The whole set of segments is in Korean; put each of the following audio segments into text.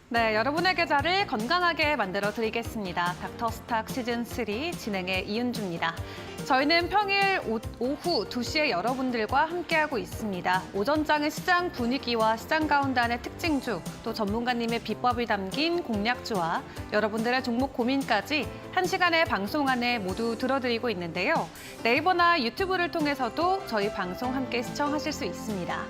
네, 여러분의 계좌를 건강하게 만들어 드리겠습니다. 닥터스탁 시즌3 진행의 이은주입니다. 저희는 평일 오후 2시에 여러분들과 함께하고 있습니다. 오전장의 시장 분위기와 시장 가운데 안의 특징주, 또 전문가님의 비법이 담긴 공략주와 여러분들의 종목 고민까지 1시간의 방송 안에 모두 들어드리고 있는데요. 네이버나 유튜브를 통해서도 저희 방송 함께 시청하실 수 있습니다.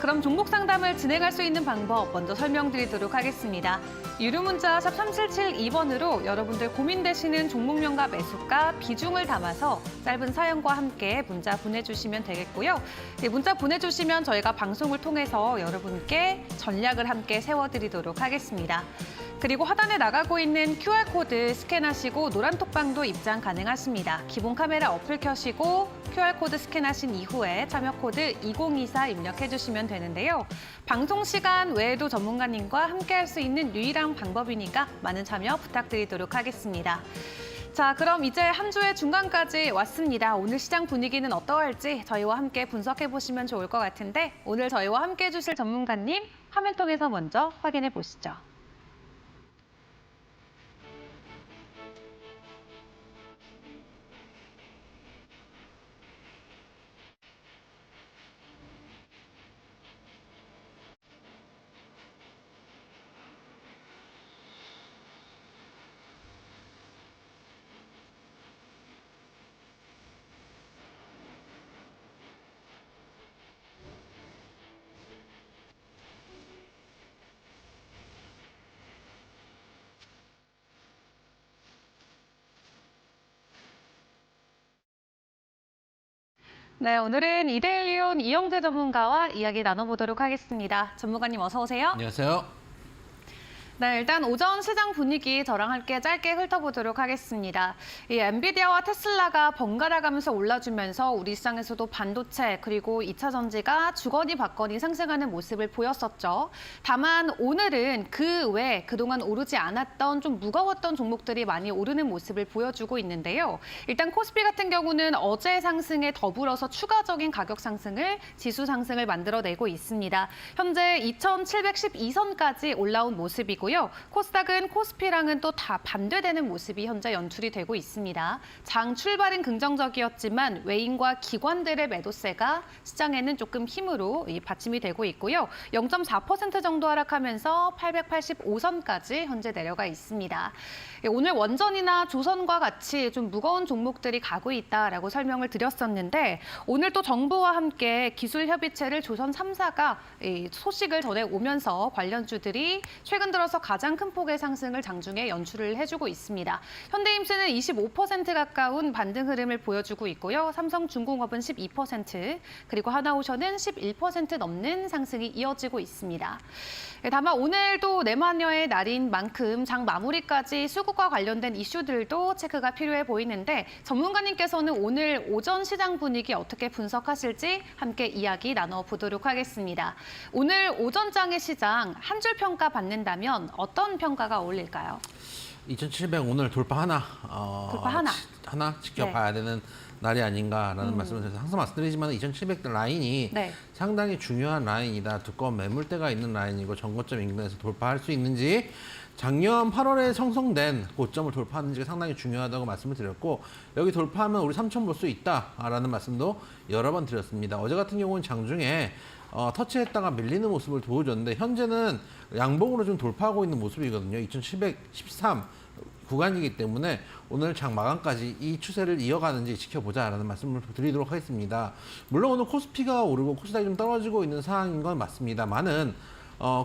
그럼 종목 상담을 진행할 수 있는 방법 먼저 설명드리도록 하겠습니다. 유료 문자 샵 3772번으로 여러분들 고민되시는 종목명과 매수가, 비중을 담아서 짧은 사연과 함께 문자 보내주시면 되겠고요. 문자 보내주시면 저희가 방송을 통해서 여러분께 전략을 함께 세워드리도록 하겠습니다. 그리고 하단에 나가고 있는 QR코드 스캔하시고 노란 톡방도 입장 가능하십니다. 기본 카메라 어플 켜시고 QR코드 스캔하신 이후에 참여 코드 2024 입력해 주시면 되는데요. 방송 시간 외에도 전문가님과 함께할 수 있는 유일한 방법이니까 많은 참여 부탁드리도록 하겠습니다. 자, 그럼 이제 한 주의 중간까지 왔습니다. 오늘 시장 분위기는 어떠할지 저희와 함께 분석해 보시면 좋을 것 같은데 오늘 저희와 함께 해주실 전문가님 화면 통해서 먼저 확인해 보시죠. 네, 오늘은 이데일리온 이영재 전문가와 이야기 나눠보도록 하겠습니다. 전문가님 어서 오세요. 안녕하세요. 네, 일단 오전 시장 분위기 저랑 함께 짧게 훑어보도록 하겠습니다. 이 엔비디아와 테슬라가 번갈아 가면서 올라주면서 우리 시장에서도 반도체 그리고 2차 전지가 주거니 받거니 상승하는 모습을 보였었죠. 다만 오늘은 그 외 그동안 오르지 않았던 좀 무거웠던 종목들이 많이 오르는 모습을 보여주고 있는데요. 일단 코스피 같은 경우는 어제 상승에 더불어서 추가적인 가격 상승을 지수 상승을 만들어내고 있습니다. 현재 2,712선까지 올라온 모습이고 코스닥은 코스피랑은 또 다 반대되는 모습이 현재 연출이 되고 있습니다. 장 출발은 긍정적이었지만 외인과 기관들의 매도세가 시장에는 조금 힘으로 받침이 되고 있고요. 0.4% 정도 하락하면서 885선까지 현재 내려가 있습니다. 오늘 원전이나 조선과 같이 좀 무거운 종목들이 가고 있다라고 설명을 드렸었는데 오늘 또 정부와 함께 기술협의체를 조선 3사가 소식을 전해오면서 관련주들이 최근 들어서 가장 큰 폭의 상승을 장중에 연출을 해주고 있습니다. 현대임스는 25% 가까운 반등 흐름을 보여주고 있고요. 삼성중공업은 12%, 그리고 하나오션은 11% 넘는 상승이 이어지고 있습니다. 다만 오늘도 내마녀의 날인 만큼 장 마무리까지 수급과 관련된 이슈들도 체크가 필요해 보이는데 전문가님께서는 오늘 오전 시장 분위기 어떻게 분석하실지 함께 이야기 나눠보도록 하겠습니다. 오늘 오전장의 시장 한 줄 평가 받는다면 어떤 평가가 어울릴까요? 2700 오늘 돌파 하나, 돌파 하나 지켜봐야 되는 날이 아닌가라는 말씀을 드려서 항상 말씀드리지만 2700대 라인이 상당히 중요한 라인이다. 두꺼운 매물대가 있는 라인이고 전고점 인근에서 돌파할 수 있는지 작년 8월에 형성된 고점을 돌파하는지가 상당히 중요하다고 말씀을 드렸고 여기 돌파하면 우리 3000 볼 수 있다라는 말씀도 여러 번 드렸습니다. 어제 같은 경우는 장중에 터치했다가 밀리는 모습을 보여줬는데 현재는 양봉으로 좀 돌파하고 있는 모습이거든요. 2713 구간이기 때문에 오늘 장 마감까지 이 추세를 이어가는지 지켜보자라는 말씀을 드리도록 하겠습니다. 물론 오늘 코스피가 오르고 코스닥이 좀 떨어지고 있는 상황인 건 맞습니다만은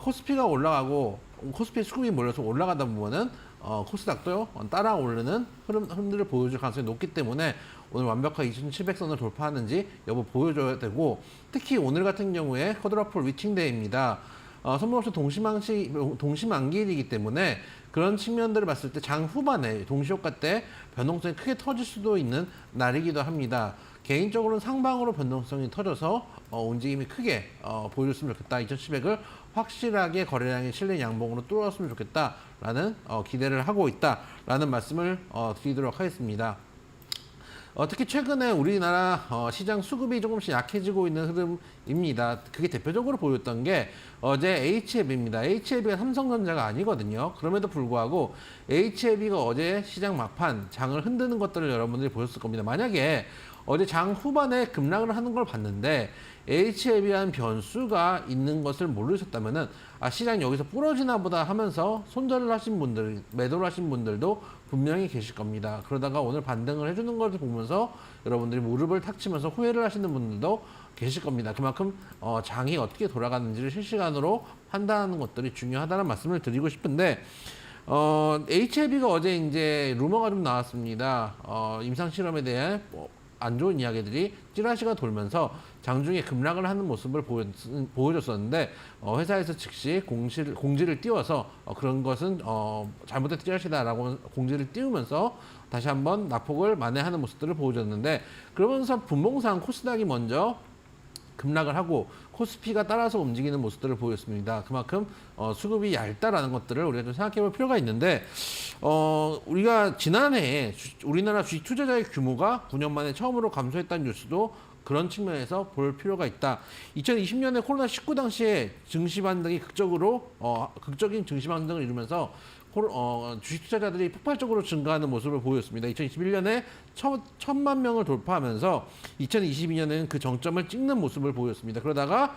코스피가 올라가고 코스피 수급이 몰려서 올라가다 보면은 코스닥도 따라 오르는 흐름들을 보여줄 가능성이 높기 때문에 오늘 완벽하게 2700선을 돌파하는지 여부 보여줘야 되고 특히 오늘 같은 경우에 쿼드라플 위칭데이입니다. 선물옵션 동시만기일이기 때문에 그런 측면들을 봤을 때 장 후반에 동시효과 때 변동성이 크게 터질 수도 있는 날이기도 합니다. 개인적으로는 상방으로 변동성이 터져서 움직임이 크게 보여줬으면 좋겠다. 2700을 확실하게 거래량이 실린 양봉으로 뚫었으면 좋겠다라는 기대를 하고 있다라는 말씀을 드리도록 하겠습니다. 특히 최근에 우리나라 시장 수급이 조금씩 약해지고 있는 흐름입니다. 그게 대표적으로 보였던 게 어제 HLB입니다. HLB가 삼성전자가 아니거든요. 그럼에도 불구하고 HLB가 어제 시장 막판 장을 흔드는 것들을 여러분들이 보셨을 겁니다. 만약에 어제 장 후반에 급락을 하는 걸 봤는데 HLB한 변수가 있는 것을 모르셨다면은 시장 여기서 부러지나 보다 하면서 손절을 하신 분들, 매도를 하신 분들도 분명히 계실 겁니다. 그러다가 오늘 반등을 해주는 것을 보면서 여러분들이 무릎을 탁 치면서 후회를 하시는 분들도 계실 겁니다. 그만큼 장이 어떻게 돌아가는지를 실시간으로 판단하는 것들이 중요하다는 말씀을 드리고 싶은데 HLB가 어제 이제 루머가 좀 나왔습니다. 임상 실험에 대해 안 좋은 이야기들이 찌라시가 돌면서 장중에 급락을 하는 모습을 보여줬었는데 회사에서 즉시 공지를 띄워서 그런 것은 잘못된 찌라시다라고 공지를 띄우면서 다시 한번 낙폭을 만회하는 모습들을 보여줬는데 그러면서 분봉상 코스닥이 먼저 급락을 하고 코스피가 따라서 움직이는 모습들을 보였습니다. 그만큼 수급이 얇다라는 것들을 우리가 좀 생각해 볼 필요가 있는데 우리가 지난해에 우리나라 주식 투자자의 규모가 9년 만에 처음으로 감소했다는 뉴스도 그런 측면에서 볼 필요가 있다. 2020년에 코로나19 당시에 증시 반등이 극적인 증시 반등을 이루면서 주식 투자자들이 폭발적으로 증가하는 모습을 보였습니다. 2021년에 1,000만 명을 돌파하면서 2022년에는 그 정점을 찍는 모습을 보였습니다. 그러다가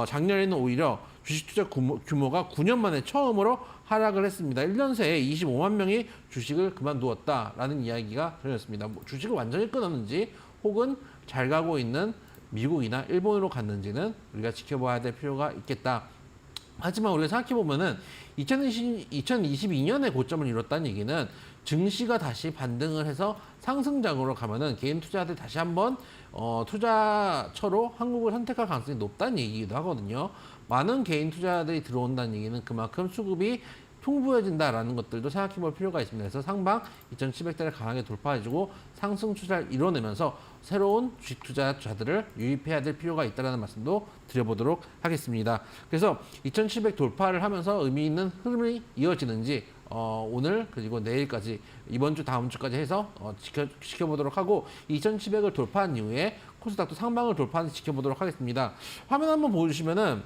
작년에는 오히려 주식 투자 규모가 9년 만에 처음으로 하락을 했습니다. 1년 새에 25만 명이 주식을 그만두었다라는 이야기가 들렸습니다. 주식을 완전히 끊었는지 혹은 잘 가고 있는 미국이나 일본으로 갔는지는 우리가 지켜봐야 될 필요가 있겠다. 하지만 우리가 생각해보면은 2022년에 고점을 이뤘다는 얘기는 증시가 다시 반등을 해서 상승장으로 가면은 개인 투자자들이 다시 한번 투자처로 한국을 선택할 가능성이 높다는 얘기이기도 하거든요. 많은 개인 투자자들이 들어온다는 얘기는 그만큼 수급이 풍부해진다라는 것들도 생각해 볼 필요가 있습니다. 그래서 상방 2,700대를 강하게 돌파해주고 상승 추세를 이뤄내면서 새로운 주식 투자자들을 유입해야 될 필요가 있다는 말씀도 드려보도록 하겠습니다. 그래서 2,700 돌파를 하면서 의미 있는 흐름이 이어지는지 오늘 그리고 내일까지 이번 주 다음 주까지 해서 지켜보도록 하고 2,700을 돌파한 이후에 코스닥도 상방을 돌파하는지 지켜보도록 하겠습니다. 화면 한번 보여주시면은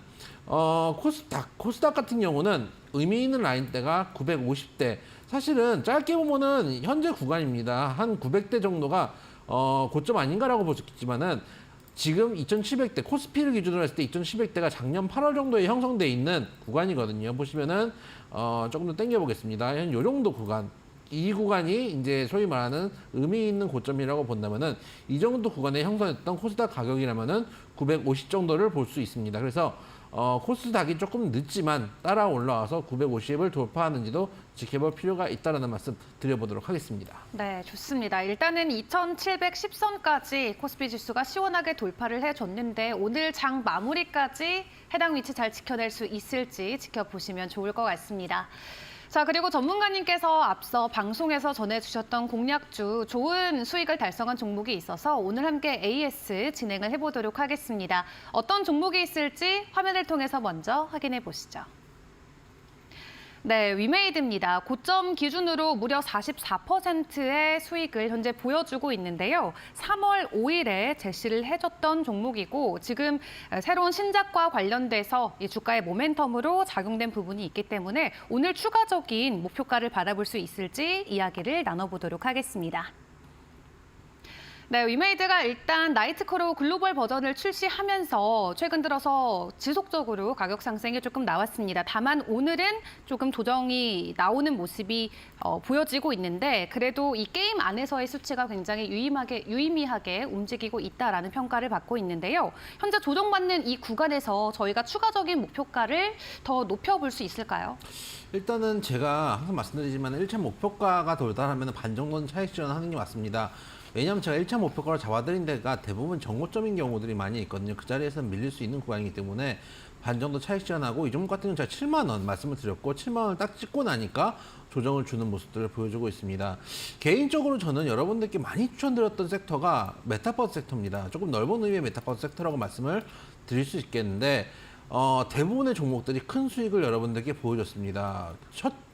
코스닥 같은 경우는 의미 있는 라인대가 950대. 사실은 짧게 보면은 현재 구간입니다. 한 900대 정도가 고점 아닌가라고 볼 수 있겠지만은 지금 2,700대 코스피를 기준으로 했을 때 2,700대가 작년 8월 정도에 형성돼 있는 구간이거든요. 보시면은 조금 더 당겨 보겠습니다. 한 요 정도 구간. 이 구간이 이제 소위 말하는 의미 있는 고점이라고 본다면은 이 정도 구간에 형성했던 코스닥 가격이라면은 950 정도를 볼 수 있습니다. 그래서 코스닥이 조금 늦지만 따라 올라와서 950을 돌파하는지도 지켜볼 필요가 있다는 말씀 드려보도록 하겠습니다. 네, 좋습니다. 일단은 2,710선까지 코스피 지수가 시원하게 돌파를 해줬는데 오늘 장 마무리까지 해당 위치 잘 지켜낼 수 있을지 지켜보시면 좋을 것 같습니다. 자, 그리고 전문가님께서 앞서 방송에서 전해주셨던 공략주 좋은 수익을 달성한 종목이 있어서 오늘 함께 AS 진행을 해보도록 하겠습니다. 어떤 종목이 있을지 화면을 통해서 먼저 확인해 보시죠. 네, 위메이드입니다. 고점 기준으로 무려 44%의 수익을 현재 보여주고 있는데요. 3월 5일에 제시를 해줬던 종목이고 지금 새로운 신작과 관련돼서 이 주가의 모멘텀으로 작용된 부분이 있기 때문에 오늘 추가적인 목표가를 바라볼 수 있을지 이야기를 나눠보도록 하겠습니다. 네, 위메이드가 일단 나이트크로우 글로벌 버전을 출시하면서 최근 들어서 지속적으로 가격 상승이 조금 나왔습니다. 다만 오늘은 조금 조정이 나오는 모습이 보여지고 있는데 그래도 이 게임 안에서의 수치가 굉장히 유의미하게 움직이고 있다라는 평가를 받고 있는데요. 현재 조정받는 이 구간에서 저희가 추가적인 목표가를 더 높여볼 수 있을까요? 일단은 제가 항상 말씀드리지만 1차 목표가가 도달하면 반 정도는 차익 실현하는 게 맞습니다. 왜냐하면 제가 1차 목표가를 잡아드린 데가 대부분 정고점인 경우들이 많이 있거든요. 그 자리에서 밀릴 수 있는 구간이기 때문에 반 정도 차익 실현하고 이 종목 같은 경우는 제가 7만 원 말씀을 드렸고 7만 원을 딱 찍고 나니까 조정을 주는 모습들을 보여주고 있습니다. 개인적으로 저는 여러분들께 많이 추천드렸던 sek터가 메타버스 섹터입니다. 조금 넓은 의미의 메타버스 섹터라고 말씀을 드릴 수 있겠는데 대부분의 종목들이 큰 수익을 여러분들께 보여줬습니다.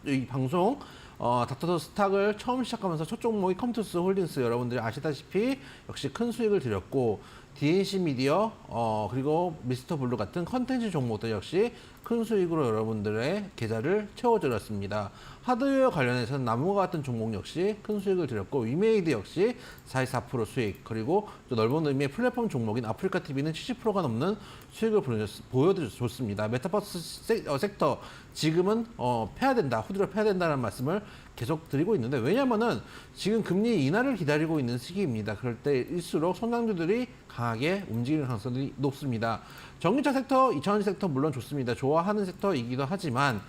이 방송 닥터더 스탁을 처음 시작하면서 첫 종목이 컴투스 홀딩스 여러분들이 아시다시피 역시 큰 수익을 드렸고 DNC 미디어 그리고 미스터 블루 같은 컨텐츠 종목들 역시 큰 수익으로 여러분들의 계좌를 채워드렸습니다. 하드웨어 관련해서는 나무와 같은 종목 역시 큰 수익을 드렸고 위메이드 역시 44% 수익 그리고 또 넓은 의미의 플랫폼 종목인 아프리카 TV는 70%가 넘는 수익을 보여줬습니다. 메타버스 섹터 지금은 패야 된다, 후드려 패야 된다는 말씀을 계속 드리고 있는데 왜냐면은 지금 금리 인하를 기다리고 있는 시기입니다. 그럴 때일수록 성장주들이 강하게 움직이는 가능성이 높습니다. 전기차 섹터, 2차전지 섹터 물론 좋습니다. 좋아하는 섹터이기도 하지만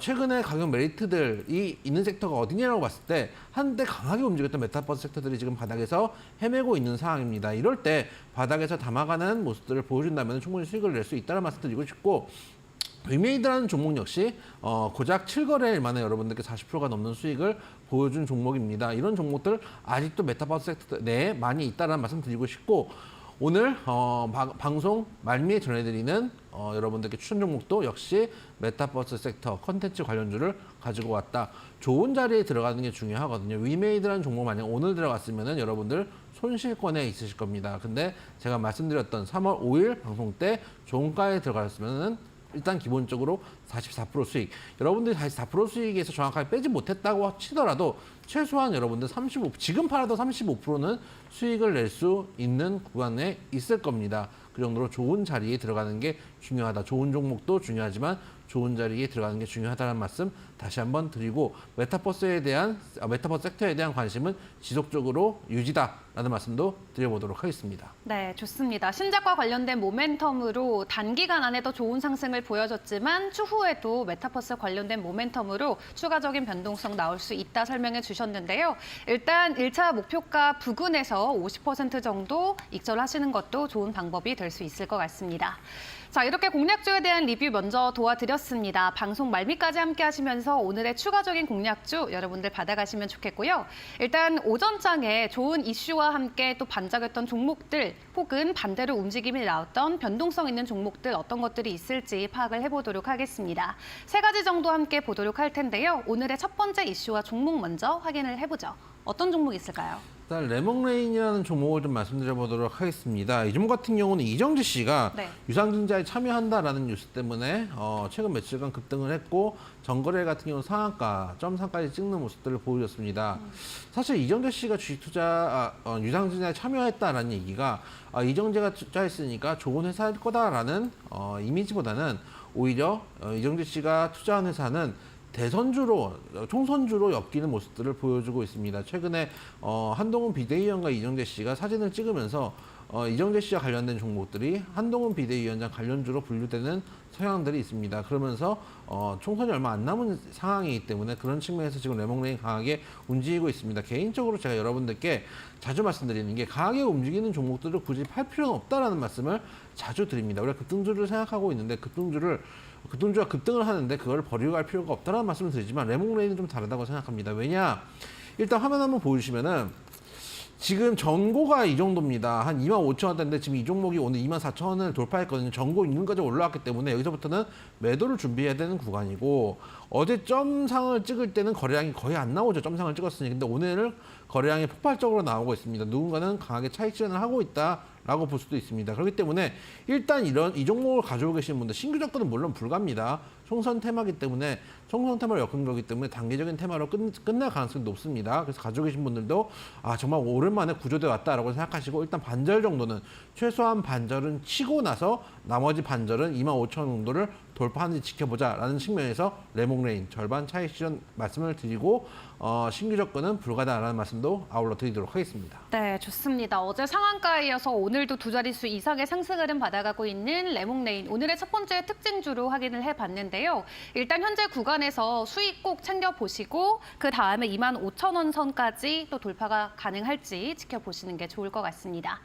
최근에 가격 메리트들이 있는 섹터가 어디냐라고 봤을 때 한때 강하게 움직였던 메타버스 섹터들이 지금 바닥에서 헤매고 있는 상황입니다. 이럴 때 바닥에서 담아가는 모습들을 보여준다면 충분히 수익을 낼 수 있다는 말씀 드리고 싶고 위메이드라는 종목 역시 고작 7거래일 만에 여러분들께 40%가 넘는 수익을 보여준 종목입니다. 이런 종목들 아직도 메타버스 섹터 내에 많이 있다는 말씀 드리고 싶고 오늘 방송 말미에 전해드리는 여러분들께 추천 종목도 역시 메타버스 섹터 컨텐츠 관련주를 가지고 왔다. 좋은 자리에 들어가는 게 중요하거든요. 위메이드라는 종목 만약 오늘 들어갔으면 여러분들 손실권에 있으실 겁니다. 근데 제가 말씀드렸던 3월 5일 방송 때 종가에 들어갔으면 일단 기본적으로 44% 수익. 여러분들이 44% 수익에서 정확하게 빼지 못했다고 치더라도 최소한 여러분들 지금 팔아도 35%는 수익을 낼 수 있는 구간에 있을 겁니다. 그 정도로 좋은 자리에 들어가는 게 중요하다. 좋은 종목도 중요하지만 좋은 자리에 들어가는 게 중요하다는 말씀 다시 한번 드리고 메타버스 섹터에 대한 관심은 지속적으로 유지다라는 말씀도 드려보도록 하겠습니다. 네, 좋습니다. 신작과 관련된 모멘텀으로 단기간 안에도 좋은 상승을 보여줬지만 추후에도 메타버스 관련된 모멘텀으로 추가적인 변동성 나올 수 있다 설명해 주셨는데요. 일단 1차 목표가 부근에서 50% 정도 익절하시는 것도 좋은 방법이 될 수 있을 것 같습니다. 자, 이렇게 공략주에 대한 리뷰 먼저 도와드렸습니다. 방송 말미까지 함께 하시면서 오늘의 추가적인 공략주 여러분들 받아가시면 좋겠고요. 일단 오전장에 좋은 이슈와 함께 또 반짝였던 종목들 혹은 반대로 움직임이 나왔던 변동성 있는 종목들 어떤 것들이 있을지 파악을 해보도록 하겠습니다. 3가지 정도 함께 보도록 할 텐데요. 오늘의 첫 번째 이슈와 종목 먼저 확인을 해보죠. 어떤 종목이 있을까요? 일단 레몬레인이라는 종목을 좀 말씀드려보도록 하겠습니다. 이 종목 같은 경우는 이정재 씨가 유상증자에 참여한다라는 뉴스 때문에 최근 며칠간 급등을 했고 전거래 같은 경우는 상한가, 점상까지 찍는 모습들을 보여줬습니다. 사실 이정재 씨가 유상증자에 참여했다라는 얘기가 이정재가 투자했으니까 좋은 회사일 거다라는 이미지보다는 오히려 이정재 씨가 투자한 회사는 총선주로 엮이는 모습들을 보여주고 있습니다. 최근에 한동훈 비대위원과 이정재 씨가 사진을 찍으면서 이정재 씨와 관련된 종목들이 한동훈 비대위원장 관련주로 분류되는 성향들이 있습니다. 그러면서 총선이 얼마 안 남은 상황이기 때문에 그런 측면에서 지금 레몬레인 강하게 움직이고 있습니다. 개인적으로 제가 여러분들께 자주 말씀드리는 게 강하게 움직이는 종목들을 굳이 팔 필요는 없다라는 말씀을 자주 드립니다. 우리가 급등주를 생각하고 있는데 급등주가 급등을 하는데 그걸 버리고 갈 필요가 없다는 말씀을 드리지만 레몬레인은 좀 다르다고 생각합니다. 왜냐? 일단 화면 한번 보여주시면은 지금 전고가 이 정도입니다. 한 25,000원대인데 지금 이 종목이 오늘 24,000원을 돌파했거든요. 전고 인근까지 올라왔기 때문에 여기서부터는 매도를 준비해야 되는 구간이고 어제 점상을 찍을 때는 거래량이 거의 안 나오죠. 점상을 찍었으니. 근데 오늘은 거래량이 폭발적으로 나오고 있습니다. 누군가는 강하게 차익 실현을 하고 있다라고 볼 수도 있습니다. 그렇기 때문에 일단 이 종목을 가지고 계시는 분들 신규 접근은 물론 불가합니다. 총선 테마기 때문에 총선 테마를 엮은 거기 때문에 단기적인 테마로 끝날 가능성이 높습니다. 그래서 가지고 계신 분들도 정말 오랜만에 구조돼 왔다라고 생각하시고 일단 반절 정도는 최소한 반절은 치고 나서 나머지 반절은 25,000원 정도를 돌파하는지 지켜보자라는 측면에서 레몬레인 절반 차익 실현 말씀을 드리고 신규 접근은 불가다라는 말씀도 아울러 드리도록 하겠습니다. 네, 좋습니다. 어제 상한가에 이어서 오늘도 두 자릿수 이상의 상승 흐름 받아가고 있는 레몬레인. 오늘의 첫 번째 특징주로 확인을 해봤는데요. 일단 현재 구간에서 수익 꼭 챙겨보시고 그 다음에 25,000원 선까지 또 돌파가 가능할지 지켜보시는 게 좋을 것 같습니다.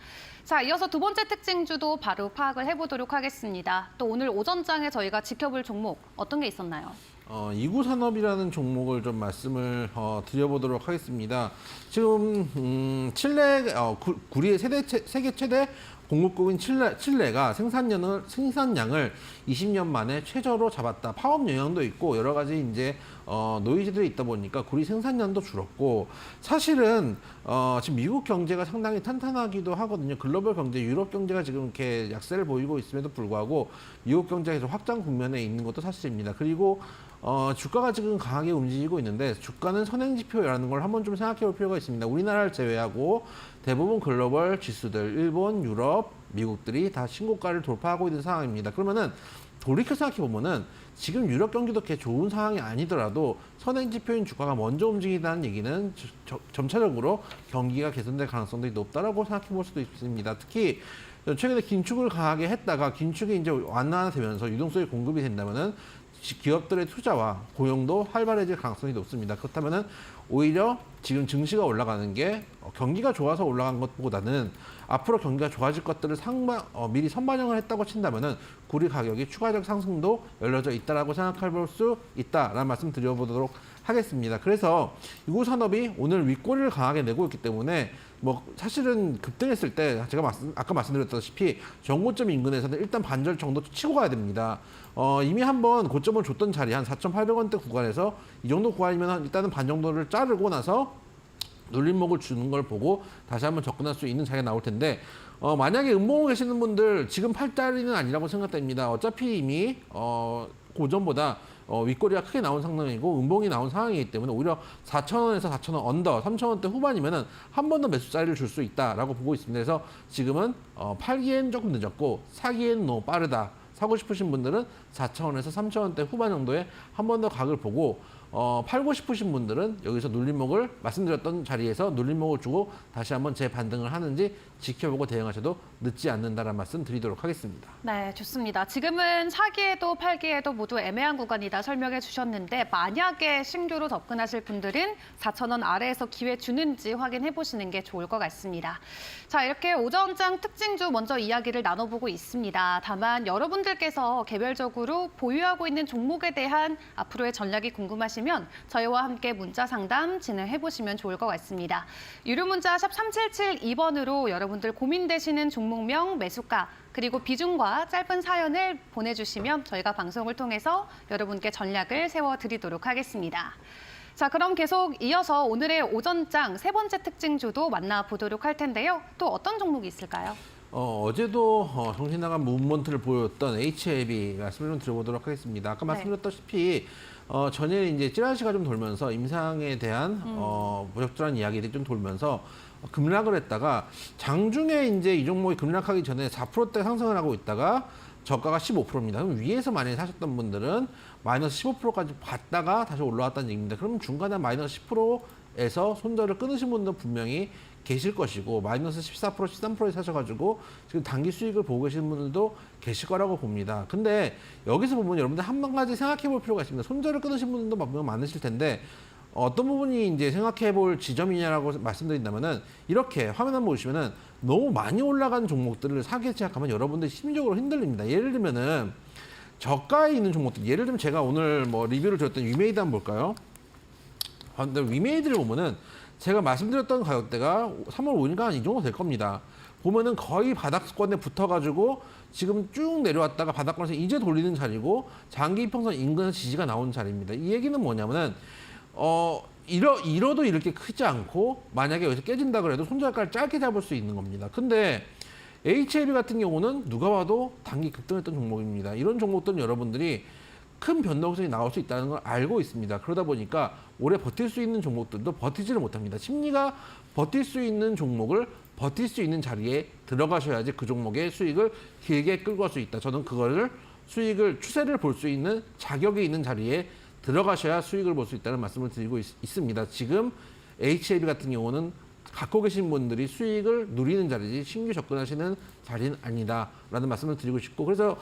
자, 이어서 두 번째 특징주도 바로 파악을 해보도록 하겠습니다. 또 오늘 오전장에 저희가 지켜볼 종목 어떤 게 있었나요? 이구산업이라는 종목을 좀 말씀을 드려보도록 하겠습니다. 지금 칠레 구리의 세계 최대 공급국인 칠레가 생산량을 20년 만에 최저로 잡았다. 파업 영향도 있고 여러 가지 이제 노이즈들이 있다 보니까 구리 생산량도 줄었고 사실은 지금 미국 경제가 상당히 탄탄하기도 하거든요. 글로벌 경제, 유럽 경제가 지금 이렇게 약세를 보이고 있음에도 불구하고 미국 경제가 계속 확장 국면에 있는 것도 사실입니다. 그리고 주가가 지금 강하게 움직이고 있는데 주가는 선행지표라는 걸 한번 좀 생각해 볼 필요가 있습니다. 우리나라를 제외하고 대부분 글로벌 지수들, 일본, 유럽, 미국들이 다 신고가를 돌파하고 있는 상황입니다. 그러면은 돌이켜 생각해 보면은 지금 유럽 경기도 그렇게 좋은 상황이 아니더라도 선행지표인 주가가 먼저 움직인다는 얘기는 점차적으로 경기가 개선될 가능성도 높다라고 생각해 볼 수도 있습니다. 특히 최근에 긴축을 강하게 했다가 긴축이 이제 완화되면서 유동성이 공급이 된다면은 기업들의 투자와 고용도 활발해질 가능성이 높습니다. 그렇다면은 오히려 지금 증시가 올라가는 게 경기가 좋아서 올라간 것보다는 앞으로 경기가 좋아질 것들을 미리 선반영을 했다고 친다면은 구리 가격이 추가적 상승도 열려져 있다라고 생각해 볼 수 있다라는 말씀 드려보도록 하겠습니다. 그래서 유구산업이 오늘 윗꼬리를 강하게 내고 있기 때문에 뭐 사실은 급등했을 때 제가 아까 말씀드렸다시피 정고점 인근에서는 일단 반절 정도 치고 가야 됩니다. 이미 한번 고점을 줬던 자리 한 4,800원대 구간에서 이 정도 구간이면 일단은 반 정도를 자르고 나서 눌림목을 주는 걸 보고 다시 한번 접근할 수 있는 자리가 나올 텐데 만약에 음봉을 계시는 분들 지금 팔 자리는 아니라고 생각됩니다. 어차피 이미 고점보다 윗꼬리가 크게 나온 상황이고 음봉이 나온 상황이기 때문에 오히려 4,000원에서 4,000원 언더, 3,000원대 후반이면은 한 번 더 매수 자리를 줄 수 있다라고 보고 있습니다. 그래서 지금은 팔기엔 조금 늦었고 사기엔 너무 빠르다. 사고 싶으신 분들은 4,000원에서 3,000원대 후반 정도에 한 번 더 각을 보고 팔고 싶으신 분들은 여기서 눌림목을 말씀드렸던 자리에서 눌림목을 주고 다시 한번 재반등을 하는지 지켜보고 대응하셔도 늦지 않는다라는 말씀 드리도록 하겠습니다. 네, 좋습니다. 지금은 사기에도 팔기에도 모두 애매한 구간이다 설명해 주셨는데 만약에 신규로 접근하실 분들은 4,000원 아래에서 기회 주는지 확인해 보시는 게 좋을 것 같습니다. 자, 이렇게 오전장 특징주 먼저 이야기를 나눠보고 있습니다. 다만 여러분들께서 개별적으로 보유하고 있는 종목에 대한 앞으로의 전략이 궁금하시면 저희와 함께 문자 상담 진행해 보시면 좋을 것 같습니다. 유료 문자 샵 3772번으로 여러분들 고민되시는 종목명, 매수가, 그리고 비중과 짧은 사연을 보내주시면 저희가 방송을 통해서 여러분께 전략을 세워드리도록 하겠습니다. 자, 그럼 계속 이어서 오늘의 오전장 세 번째 특징주도 만나보도록 할 텐데요. 또 어떤 종목이 있을까요? 어제도 정신 나간 무브먼트를 보였던 HLB 말씀을 좀 드려보도록 하겠습니다. 아까 말씀드렸다시피 전일 이제 찌라시가 좀 돌면서 임상에 대한 부적절한 이야기들이 좀 돌면서 급락을 했다가 장중에 이제 이 종목이 급락하기 전에 4%대 상승을 하고 있다가 저가가 15%입니다. 그럼 위에서 만약에 사셨던 분들은 마이너스 15%까지 봤다가 다시 올라왔다는 얘기입니다. 그럼 중간에 마이너스 10%에서 손절을 끊으신 분도 분명히 계실 것이고 마이너스 14%, 13%에 사셔가지고 지금 단기 수익을 보고 계시는 분들도 계실 거라고 봅니다. 근데 여기서 보면 여러분들 한 가지 생각해 볼 필요가 있습니다. 손절을 끊으신 분들도 분명 많으실 텐데 어떤 부분이 이제 생각해 볼 지점이냐라고 말씀드린다면은 이렇게 화면 한번 보시면은 너무 많이 올라간 종목들을 사기 시작하면 여러분들 심리적으로 흔들립니다. 예를 들면은 저가에 있는 종목들, 예를 들면 제가 오늘 뭐 리뷰를 드렸던 위메이드 한번 볼까요? 근데 위메이드를 보면은 제가 말씀드렸던 가격대가 3월 5일간 이 정도 될 겁니다. 보면은 거의 바닥권에 붙어가지고 지금 쭉 내려왔다가 바닥권에서 이제 돌리는 자리고 장기 이평선 인근에서 지지가 나오는 자리입니다. 이 얘기는 뭐냐면은 이뤄도 이렇게 크지 않고 만약에 여기서 깨진다 그래도 손절가를 짧게 잡을 수 있는 겁니다. 근데 HLB 같은 경우는 누가 봐도 단기 급등했던 종목입니다. 이런 종목들은 여러분들이 큰 변동성이 나올 수 있다는 걸 알고 있습니다. 그러다 보니까 오래 버틸 수 있는 종목들도 버티지를 못합니다. 심리가 버틸 수 있는 종목을 버틸 수 있는 자리에 들어가셔야지 그 종목의 수익을 길게 끌고 갈 수 있다. 저는 그거를 추세를 볼 수 있는 자격이 있는 자리에 들어가셔야 수익을 볼 수 있다는 말씀을 드리고 있습니다. 지금 HLB 같은 경우는 갖고 계신 분들이 수익을 누리는 자리지 신규 접근하시는 자리는 아니다라는 말씀을 드리고 싶고 그래서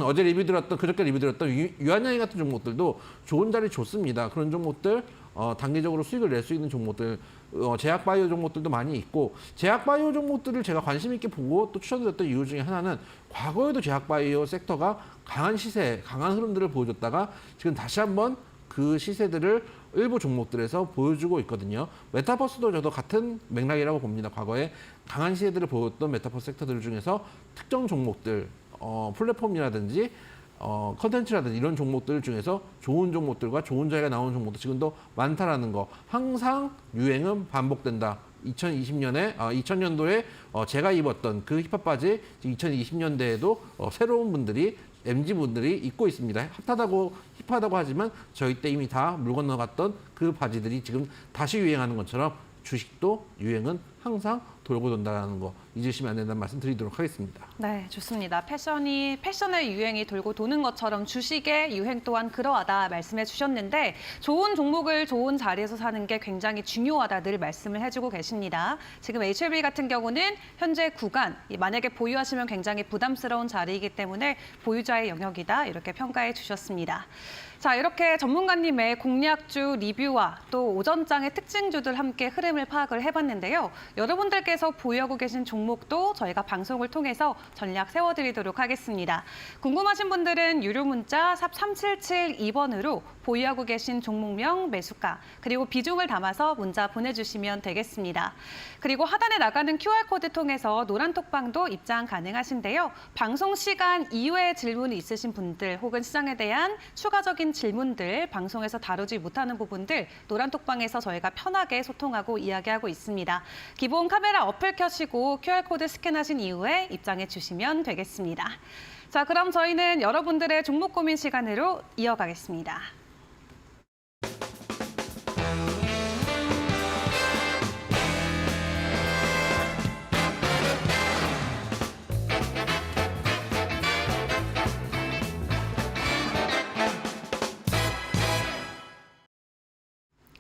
어제 그저께 리뷰 드렸던 유한양이 같은 종목들도 좋은 자리 좋습니다. 그런 종목들 단기적으로 수익을 낼 수 있는 종목들 제약바이오 종목들도 많이 있고 제약바이오 종목들을 제가 관심 있게 보고 또 추천드렸던 이유 중에 하나는 과거에도 제약바이오 섹터가 강한 시세, 강한 흐름들을 보여줬다가 지금 다시 한번 그 시세들을 일부 종목들에서 보여주고 있거든요. 메타버스도 저도 같은 맥락이라고 봅니다. 과거에 강한 시세들을 보였던 메타버스 섹터들 중에서 특정 종목들, 플랫폼이라든지 컨텐츠라든지 이런 종목들 중에서 좋은 종목들과 좋은 자리가 나오는 종목도 지금도 많다라는 거. 항상 유행은 반복된다. 2020년도에 제가 입었던 그 힙합 바지 2020년대에도 새로운 분들이 MZ분들이 입고 있습니다. 힙하다고 하지만 저희 때 이미 다 물 건너갔던 그 바지들이 지금 다시 유행하는 것처럼 주식도 유행은 항상 돌고 돈다는 거 잊으시면 안 된다는 말씀 드리도록 하겠습니다. 네, 좋습니다. 패션의 유행이 돌고 도는 것처럼 주식의 유행 또한 그러하다 말씀해 주셨는데 좋은 종목을 좋은 자리에서 사는 게 굉장히 중요하다 늘 말씀을 해주고 계십니다. 지금 HLB 같은 경우는 현재 구간, 만약에 보유하시면 굉장히 부담스러운 자리이기 때문에 보유자의 영역이다 이렇게 평가해 주셨습니다. 자, 이렇게 전문가님의 공략주 리뷰와 또 오전장의 특징주들 함께 흐름을 파악을 해봤는데요. 여러분들께서 보유하고 계신 종목도 저희가 방송을 통해서 전략 세워드리도록 하겠습니다. 궁금하신 분들은 유료 문자 샵 3772번으로 보유하고 계신 종목명, 매수가, 그리고 비중을 담아서 문자 보내주시면 되겠습니다. 그리고 하단에 나가는 QR코드 통해서 노란톡방도 입장 가능하신데요. 방송 시간 이후에 질문이 있으신 분들 혹은 시장에 대한 추가적인 질문들, 방송에서 다루지 못하는 부분들 노란톡방에서 저희가 편하게 소통하고 이야기하고 있습니다. 기본 카메라 어플 켜시고 QR코드 스캔하신 이후에 입장해 주시면 되겠습니다. 자, 그럼 저희는 여러분들의 종목 고민 시간으로 이어가겠습니다.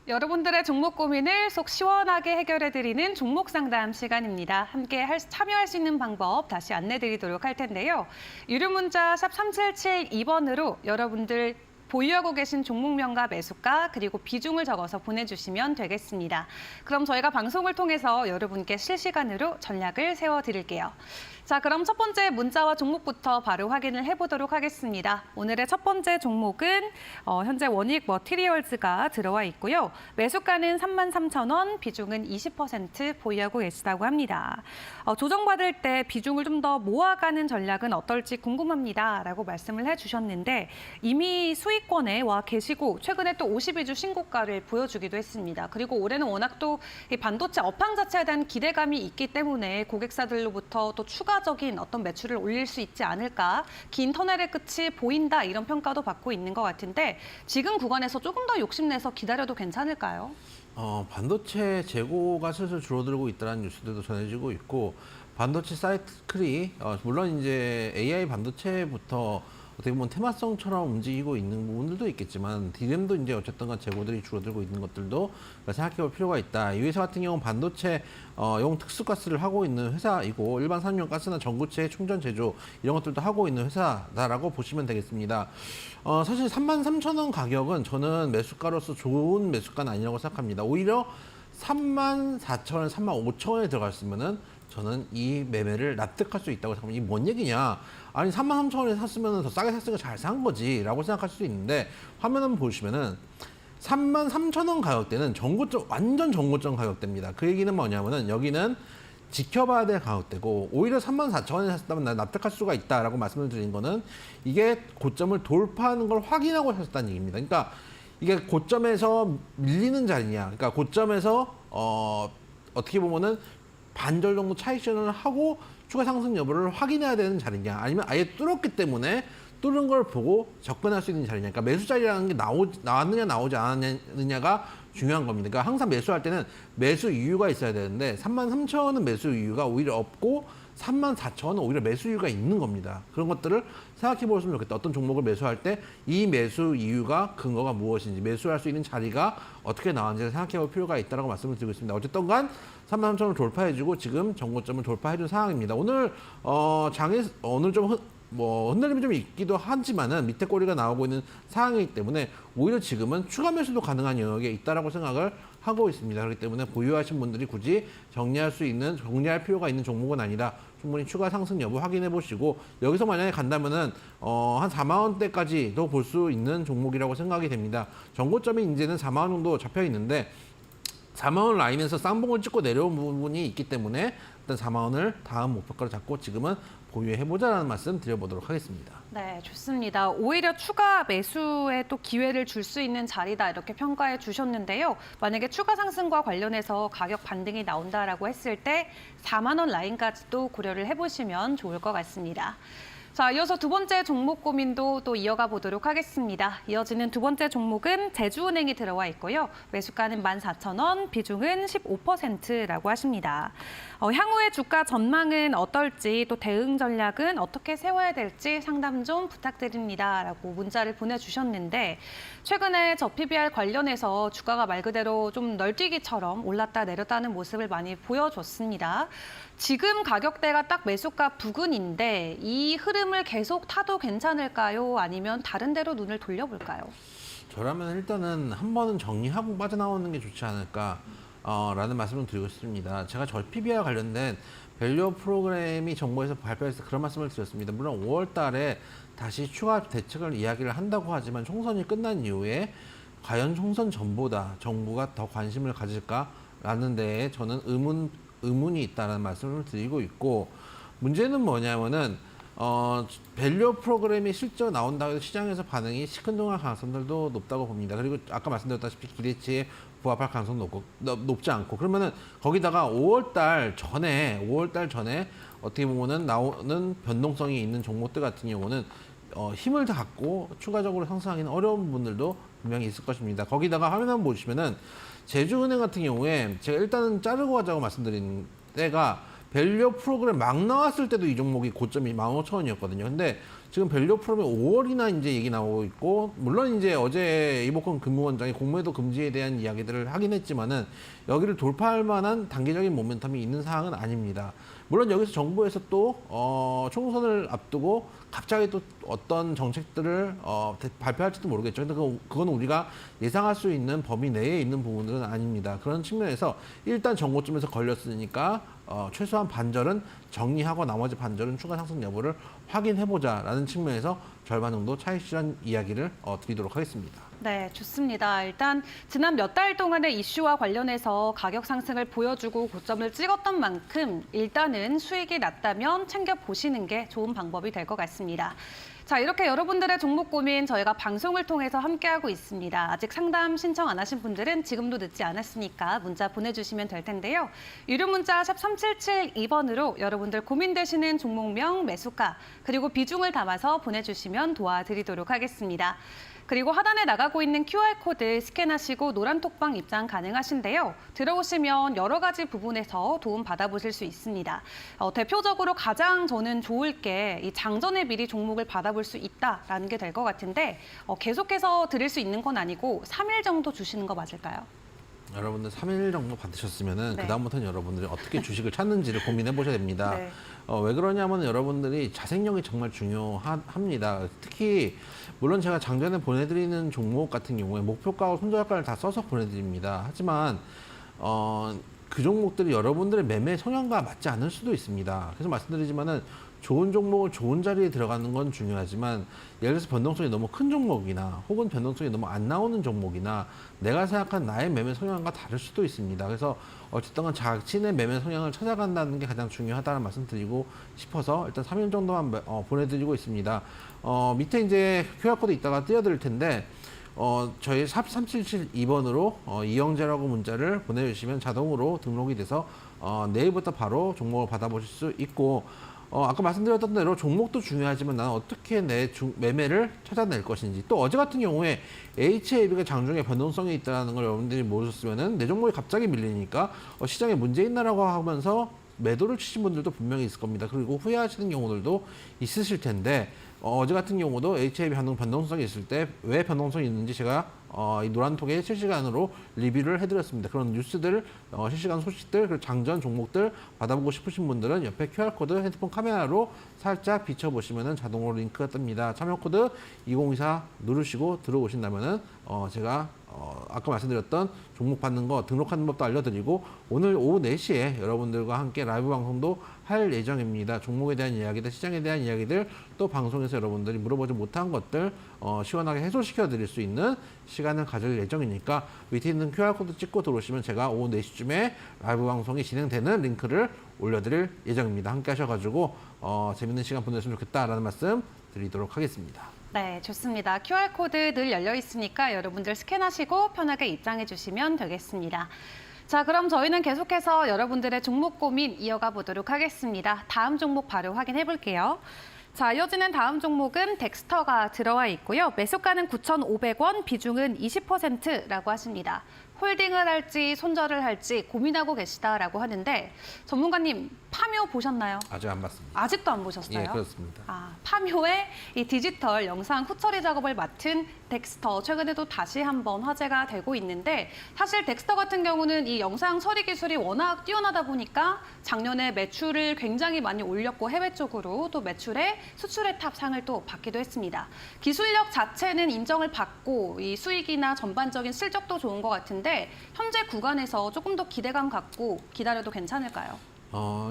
여러분들의 종목 고민을 속 시원하게 해결해드리는 종목 상담 시간입니다. 함께 참여할 수 있는 방법 다시 안내드리도록 할 텐데요. 유료 문자 샵 3772번으로 여러분들 보유하고 계신 종목명과 매수가 그리고 비중을 적어서 보내주시면 되겠습니다. 그럼 저희가 방송을 통해서 여러분께 실시간으로 전략을 세워드릴게요. 자, 그럼 첫 번째 문자와 종목부터 바로 확인을 해보도록 하겠습니다. 오늘의 첫 번째 종목은 현재 원익 머티리얼즈가 들어와 있고요. 매수가는 33,000원, 비중은 20% 보유하고 계시다고 합니다. 조정받을 때 비중을 좀 더 모아가는 전략은 어떨지 궁금합니다. 라고 말씀을 해주셨는데 이미 수익권에 와 계시고 최근에 또 52주 신고가를 보여주기도 했습니다. 그리고 올해는 워낙 또 이 반도체 업황 자체에 대한 기대감이 있기 때문에 고객사들로부터 또 추가적인 어떤 매출을 올릴 수 있지 않을까, 긴 터널의 끝이 보인다 이런 평가도 받고 있는 것 같은데 지금 구간에서 조금 더 욕심내서 기다려도 괜찮을까요? 반도체 재고가 슬슬 줄어들고 있다는 뉴스들도 전해지고 있고 반도체 사이클이 물론 이제 AI 반도체부터 어떻게 보면 테마성처럼 움직이고 있는 부분들도 있겠지만 디램도 이제 어쨌든 간 재고들이 줄어들고 있는 것들도 생각해 볼 필요가 있다. 이 회사 같은 경우는 반도체 용 특수가스를 하고 있는 회사이고 일반 산업용 가스나 전구체 충전 제조 이런 것들도 하고 있는 회사다라고 보시면 되겠습니다. 사실 33,000원 가격은 저는 매수가로서 좋은 매수가는 아니라고 생각합니다. 오히려 34,000원, 35,000원에 들어갔으면은 저는 이 매매를 납득할 수 있다고 생각합니다. 이게 뭔 얘기냐? 아니 33,000원에 샀으면 더 싸게 샀으니까 잘 산 거지 라고 생각할 수도 있는데 화면 한번 보시면은 33,000원 가격대는 완전 정고점 가격대입니다. 그 얘기는 뭐냐면은 여기는 지켜봐야 될 가격대고 오히려 34,000원에 샀다면 난 납득할 수가 있다라고 말씀을 드린 거는 이게 고점을 돌파하는 걸 확인하고 샀다는 얘기입니다. 그러니까 이게 고점에서 밀리는 자리냐? 그러니까 고점에서 어떻게 보면은 반절 정도 차익 실현을 하고 추가 상승 여부를 확인해야 되는 자리냐 아니면 아예 뚫었기 때문에 뚫은 걸 보고 접근할 수 있는 자리냐. 그러니까 매수 자리라는 게 나왔느냐 나오지 않았느냐가 중요한 겁니다. 그러니까 항상 매수할 때는 매수 이유가 있어야 되는데 33,000원은 매수 이유가 오히려 없고 34,000원은 오히려 매수 이유가 있는 겁니다. 그런 것들을 생각해 보셨으면 좋겠다. 어떤 종목을 매수할 때 이 매수 이유가 근거가 무엇인지 매수할 수 있는 자리가 어떻게 나왔는지 생각해 볼 필요가 있다고 말씀을 드리고 있습니다. 어쨌든 간 33,000원을 돌파해주고 지금 정고점을 돌파해준 상황입니다. 오늘 오늘 좀 흔들림이 좀 있기도 하지만은 밑에 꼬리가 나오고 있는 상황이기 때문에 오히려 지금은 추가 매수도 가능한 영역에 있다라고 생각을 하고 있습니다. 그렇기 때문에 보유하신 분들이 굳이 정리할 필요가 있는 종목은 아니다. 충분히 추가 상승 여부 확인해 보시고 여기서 만약에 간다면은 한 4만 원대까지도 볼 수 있는 종목이라고 생각이 됩니다. 전고점이 이제는 4만 원 정도 잡혀 있는데 4만 원 라인에서 쌍봉을 찍고 내려온 부분이 있기 때문에 일단 4만 원을 다음 목표가로 잡고 지금은 보유해보자라는 말씀 드려보도록 하겠습니다. 네, 좋습니다. 오히려 추가 매수에 또 기회를 줄 수 있는 자리다 이렇게 평가해 주셨는데요. 만약에 추가 상승과 관련해서 가격 반등이 나온다라고 했을 때 4만 원 라인까지도 고려를 해보시면 좋을 것 같습니다. 자, 이어서 두 번째 종목 고민도 또 이어가 보도록 하겠습니다. 이어지는 두 번째 종목은 제주은행이 들어와 있고요. 매수가는 14,000원, 비중은 15%라고 하십니다. 향후의 주가 전망은 어떨지 또 대응 전략은 어떻게 세워야 될지 상담 좀 부탁드립니다라고 문자를 보내주셨는데 최근에 저 PBR 관련해서 주가가 말 그대로 좀 널뛰기처럼 올랐다 내렸다는 모습을 많이 보여줬습니다. 지금 가격대가 딱 매수가 부근인데 이 흐름을 계속 타도 괜찮을까요? 아니면 다른 데로 눈을 돌려볼까요? 저라면 일단은 한 번은 정리하고 빠져나오는 게 좋지 않을까 라는 말씀을 드리고 싶습니다. 제가 저 PBR 관련된 밸류 프로그램이 정부에서 발표해서 그런 말씀을 드렸습니다. 물론 5월 달에 다시 추가 대책을 이야기를 한다고 하지만 총선이 끝난 이후에 과연 총선 전보다 정부가 더 관심을 가질까라는 데에 저는 의문이 있다는 말씀을 드리고 있고 문제는 뭐냐면은 밸류 프로그램이 실제로 나온다고 해서 시장에서 반응이 시큰둥할 가능성들도 높다고 봅니다. 그리고 아까 말씀드렸다시피 기대치에 부합할 가능성도 높지 않고 그러면은 거기다가 5월 달 전에 어떻게 보면은 나오는 변동성이 있는 종목들 같은 경우는 힘을 다 갖고 추가적으로 상승하기는 어려운 분들도 분명히 있을 것입니다. 거기다가 화면 한번 보시면은 제주은행 같은 경우에 제가 일단은 자르고 가자고 말씀드린 때가 밸류 프로그램 막 나왔을 때도 이 종목이 고점이 15,000원이었거든요. 근데 지금 밸류 프로그램 5월이나 이제 얘기 나오고 있고, 물론 이제 어제 이복헌 금무원장이 공매도 금지에 대한 이야기들을 하긴 했지만은 여기를 돌파할 만한 단기적인 모멘텀이 있는 사항은 아닙니다. 물론 여기서 정부에서 또 총선을 앞두고 갑자기 또 어떤 정책들을 발표할지도 모르겠죠. 근데 그건 우리가 예상할 수 있는 범위 내에 있는 부분들은 아닙니다. 그런 측면에서 일단 정고점에서 걸렸으니까 최소한 반절은 정리하고 나머지 반절은 추가 상승 여부를 확인해보자라는 측면에서 절반 정도 차익 실현 이야기를 드리도록 하겠습니다. 네, 좋습니다. 일단 지난 몇 달 동안의 이슈와 관련해서 가격 상승을 보여주고 고점을 찍었던 만큼 일단은 수익이 났다면 챙겨보시는 게 좋은 방법이 될 것 같습니다. 자, 이렇게 여러분들의 종목 고민 저희가 방송을 통해서 함께하고 있습니다. 아직 상담 신청 안 하신 분들은 지금도 늦지 않았으니까 문자 보내주시면 될 텐데요. 유료 문자 샵 3772번으로 여러분들 고민되시는 종목명, 매수가, 그리고 비중을 담아서 보내주시면 도와드리도록 하겠습니다. 그리고 하단에 나가고 있는 QR코드 스캔하시고 노란 톡방 입장 가능하신데요. 들어오시면 여러 가지 부분에서 도움 받아보실 수 있습니다. 대표적으로 가장 저는 좋을 게 이 장전에 미리 종목을 받아볼 수 있다라는 게 될 것 같은데 계속해서 드릴 수 있는 건 아니고 3일 정도 주시는 거 맞을까요? 여러분들 3일 정도 받으셨으면은 네. 그다음부터는 여러분들이 어떻게 주식을 찾는지를 고민해 보셔야 됩니다. 네. 왜 그러냐면 여러분들이 자생력이 정말 중요합니다. 특히 물론 제가 장전에 보내드리는 종목 같은 경우에 목표가와 손절가를 다 써서 보내드립니다. 하지만 그 종목들이 여러분들의 매매 성향과 맞지 않을 수도 있습니다. 그래서 말씀드리지만은 좋은 종목을 좋은 자리에 들어가는 건 중요하지만 예를 들어서 변동성이 너무 큰 종목이나 혹은 변동성이 너무 안 나오는 종목이나 내가 생각한 나의 매매 성향과 다를 수도 있습니다. 그래서 어쨌든 자신의 매매 성향을 찾아간다는 게 가장 중요하다는 말씀 드리고 싶어서 일단 3일 정도만 보내드리고 있습니다. 밑에 이제 QR코드 이따가 띄워드릴 텐데 저희 샵 3772번으로 이영재라고 문자를 보내주시면 자동으로 등록이 돼서 내일부터 바로 종목을 받아보실 수 있고 아까 말씀드렸던 대로 종목도 중요하지만 나는 어떻게 내 매매를 찾아낼 것인지 또 어제 같은 경우에 HAB가 장중에 변동성이 있다는 걸 여러분들이 모르셨으면은 내 종목이 갑자기 밀리니까 시장에 문제 있나라고 하면서 매도를 치신 분들도 분명히 있을 겁니다. 그리고 후회하시는 경우들도 있으실 텐데 어제 같은 경우도 HAB 변동성이 있을 때 왜 변동성이 있는지 제가 이 노란톡에 실시간으로 리뷰를 해드렸습니다. 그런 뉴스들, 실시간 소식들, 그리고 장전 종목들 받아보고 싶으신 분들은 옆에 QR코드 핸드폰 카메라로 살짝 비춰보시면 자동으로 링크가 뜹니다. 참여 코드 2024 누르시고 들어오신다면 제가 아까 말씀드렸던 종목 받는 거 등록하는 법도 알려드리고 오늘 오후 4시에 여러분들과 함께 라이브 방송도 할 예정입니다. 종목에 대한 이야기들, 시장에 대한 이야기들, 또 방송에서 여러분들이 물어보지 못한 것들 시원하게 해소시켜 드릴 수 있는 시간을 가질 예정이니까 밑에 있는 QR코드 찍고 들어오시면 제가 오후 4시쯤에 라이브 방송이 진행되는 링크를 올려드릴 예정입니다. 함께 하셔가지고 재밌는 시간 보내셨으면 좋겠다라는 말씀 드리도록 하겠습니다. 네, 좋습니다. QR코드 늘 열려 있으니까 여러분들 스캔하시고 편하게 입장해 주시면 되겠습니다. 자, 그럼 저희는 계속해서 여러분들의 종목 고민 이어가 보도록 하겠습니다. 다음 종목 바로 확인해 볼게요. 자, 이어지는 다음 종목은 덱스터가 들어와 있고요. 매수가는 9,500원, 비중은 20%라고 하십니다. 홀딩을 할지 손절을 할지 고민하고 계시다라고 하는데 전문가님 파묘 보셨나요? 아직 안 봤습니다. 아직도 안 보셨어요? 예, 그렇습니다. 파묘의 이 디지털 영상 후처리 작업을 맡은 덱스터 최근에도 다시 한번 화제가 되고 있는데 사실 덱스터 같은 경우는 이 영상 처리 기술이 워낙 뛰어나다 보니까 작년에 매출을 굉장히 많이 올렸고 해외 쪽으로 또 매출에 수출의 탑 상을 또 받기도 했습니다. 기술력 자체는 인정을 받고 이 수익이나 전반적인 실적도 좋은 것 같은데 현재 구간에서 조금 더 기대감 갖고 기다려도 괜찮을까요?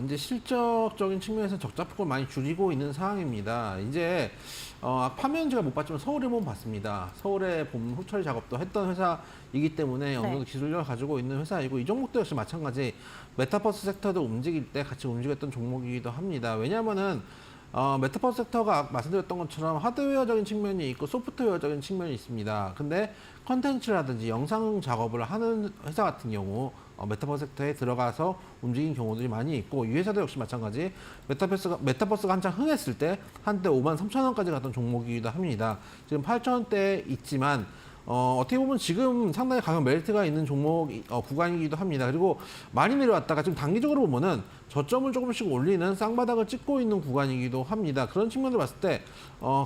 이제 실적적인 측면에서 적자폭을 많이 줄이고 있는 상황입니다. 이제 파면 제가 못 봤지만 서울에 보면 봤습니다. 서울에 보면 후처리 작업도 했던 회사이기 때문에 어느 정도 기술력을 가지고 있는 회사이고 이 종목도 역시 마찬가지 메타버스 섹터도 움직일 때 같이 움직였던 종목이기도 합니다. 왜냐하면은 메타버스 섹터가 말씀드렸던 것처럼 하드웨어적인 측면이 있고 소프트웨어적인 측면이 있습니다. 근데 컨텐츠라든지 영상 작업을 하는 회사 같은 경우 메타버스 섹터에 들어가서 움직인 경우들이 많이 있고 이 회사도 역시 마찬가지 메타버스가 한창 흥했을 때 한때 53,000원까지 갔던 종목이기도 합니다. 지금 8,000원대에 있지만 어떻게 보면 지금 상당히 강한 메리트가 있는 종목 구간이기도 합니다. 그리고 많이 내려왔다가 지금 단기적으로 보면은 저점을 조금씩 올리는 쌍바닥을 찍고 있는 구간이기도 합니다. 그런 측면을 봤을 때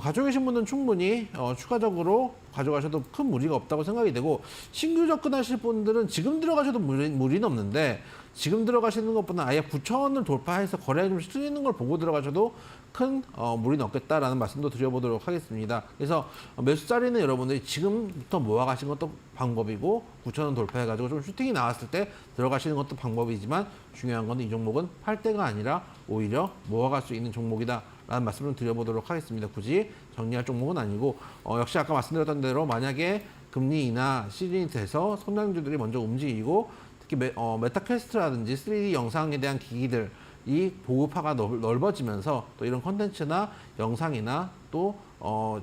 가지고 계신 분들은 충분히 추가적으로 가져가셔도 큰 무리가 없다고 생각이 되고 신규 접근하실 분들은 지금 들어가셔도 무리는 없는데 지금 들어가시는 것보다 아예 9,000원을 돌파해서 거래가 좀 실리는 걸 보고 들어가셔도 큰 무리는 없겠다라는 말씀도 드려보도록 하겠습니다. 그래서 매수 자리는 여러분들이 지금부터 모아가시는 것도 방법이고 9,000원 돌파해가지고 좀 슈팅이 나왔을 때 들어가시는 것도 방법이지만 중요한 건 이 종목은 팔 때가 아니라 오히려 모아갈 수 있는 종목이다. 라는 말씀을 드려보도록 하겠습니다. 굳이 정리할 종목은 아니고 역시 아까 말씀드렸던 대로 만약에 금리 인하 시즌이 돼서 성장주들이 먼저 움직이고 특히 메타퀘스트라든지 3D 영상에 대한 기기들 이 보급화가 넓어지면서 또 이런 컨텐츠나 영상이나 또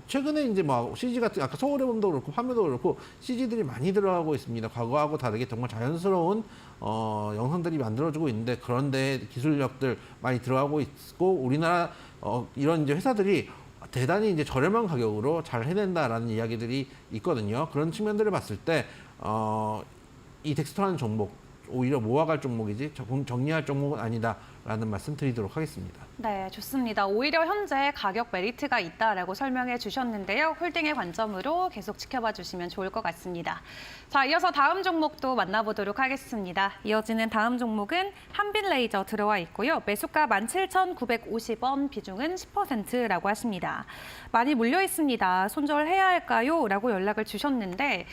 최근에 이제 막 CG 같은 아까 서울의 봄도 그렇고 파묘도 그렇고 CG들이 많이 들어가고 있습니다. 과거하고 다르게 정말 자연스러운 영상들이 만들어지고 있는데 그런데 기술력들 많이 들어가고 있고 우리나라 이런 이제 회사들이 대단히 이제 저렴한 가격으로 잘 해낸다라는 이야기들이 있거든요. 그런 측면들을 봤을 때 이 덱스터라는 종목 오히려 모아갈 종목이지 정리할 종목은 아니다라는 말씀 드리도록 하겠습니다. 네, 좋습니다. 오히려 현재 가격 메리트가 있다라고 설명해 주셨는데요. 홀딩의 관점으로 계속 지켜봐 주시면 좋을 것 같습니다. 자, 이어서 다음 종목도 만나보도록 하겠습니다. 이어지는 다음 종목은 한빛레이저 들어와 있고요. 매수가 17,950원, 비중은 10%라고 하십니다. 많이 물려 있습니다. 손절해야 할까요? 라고 연락을 주셨는데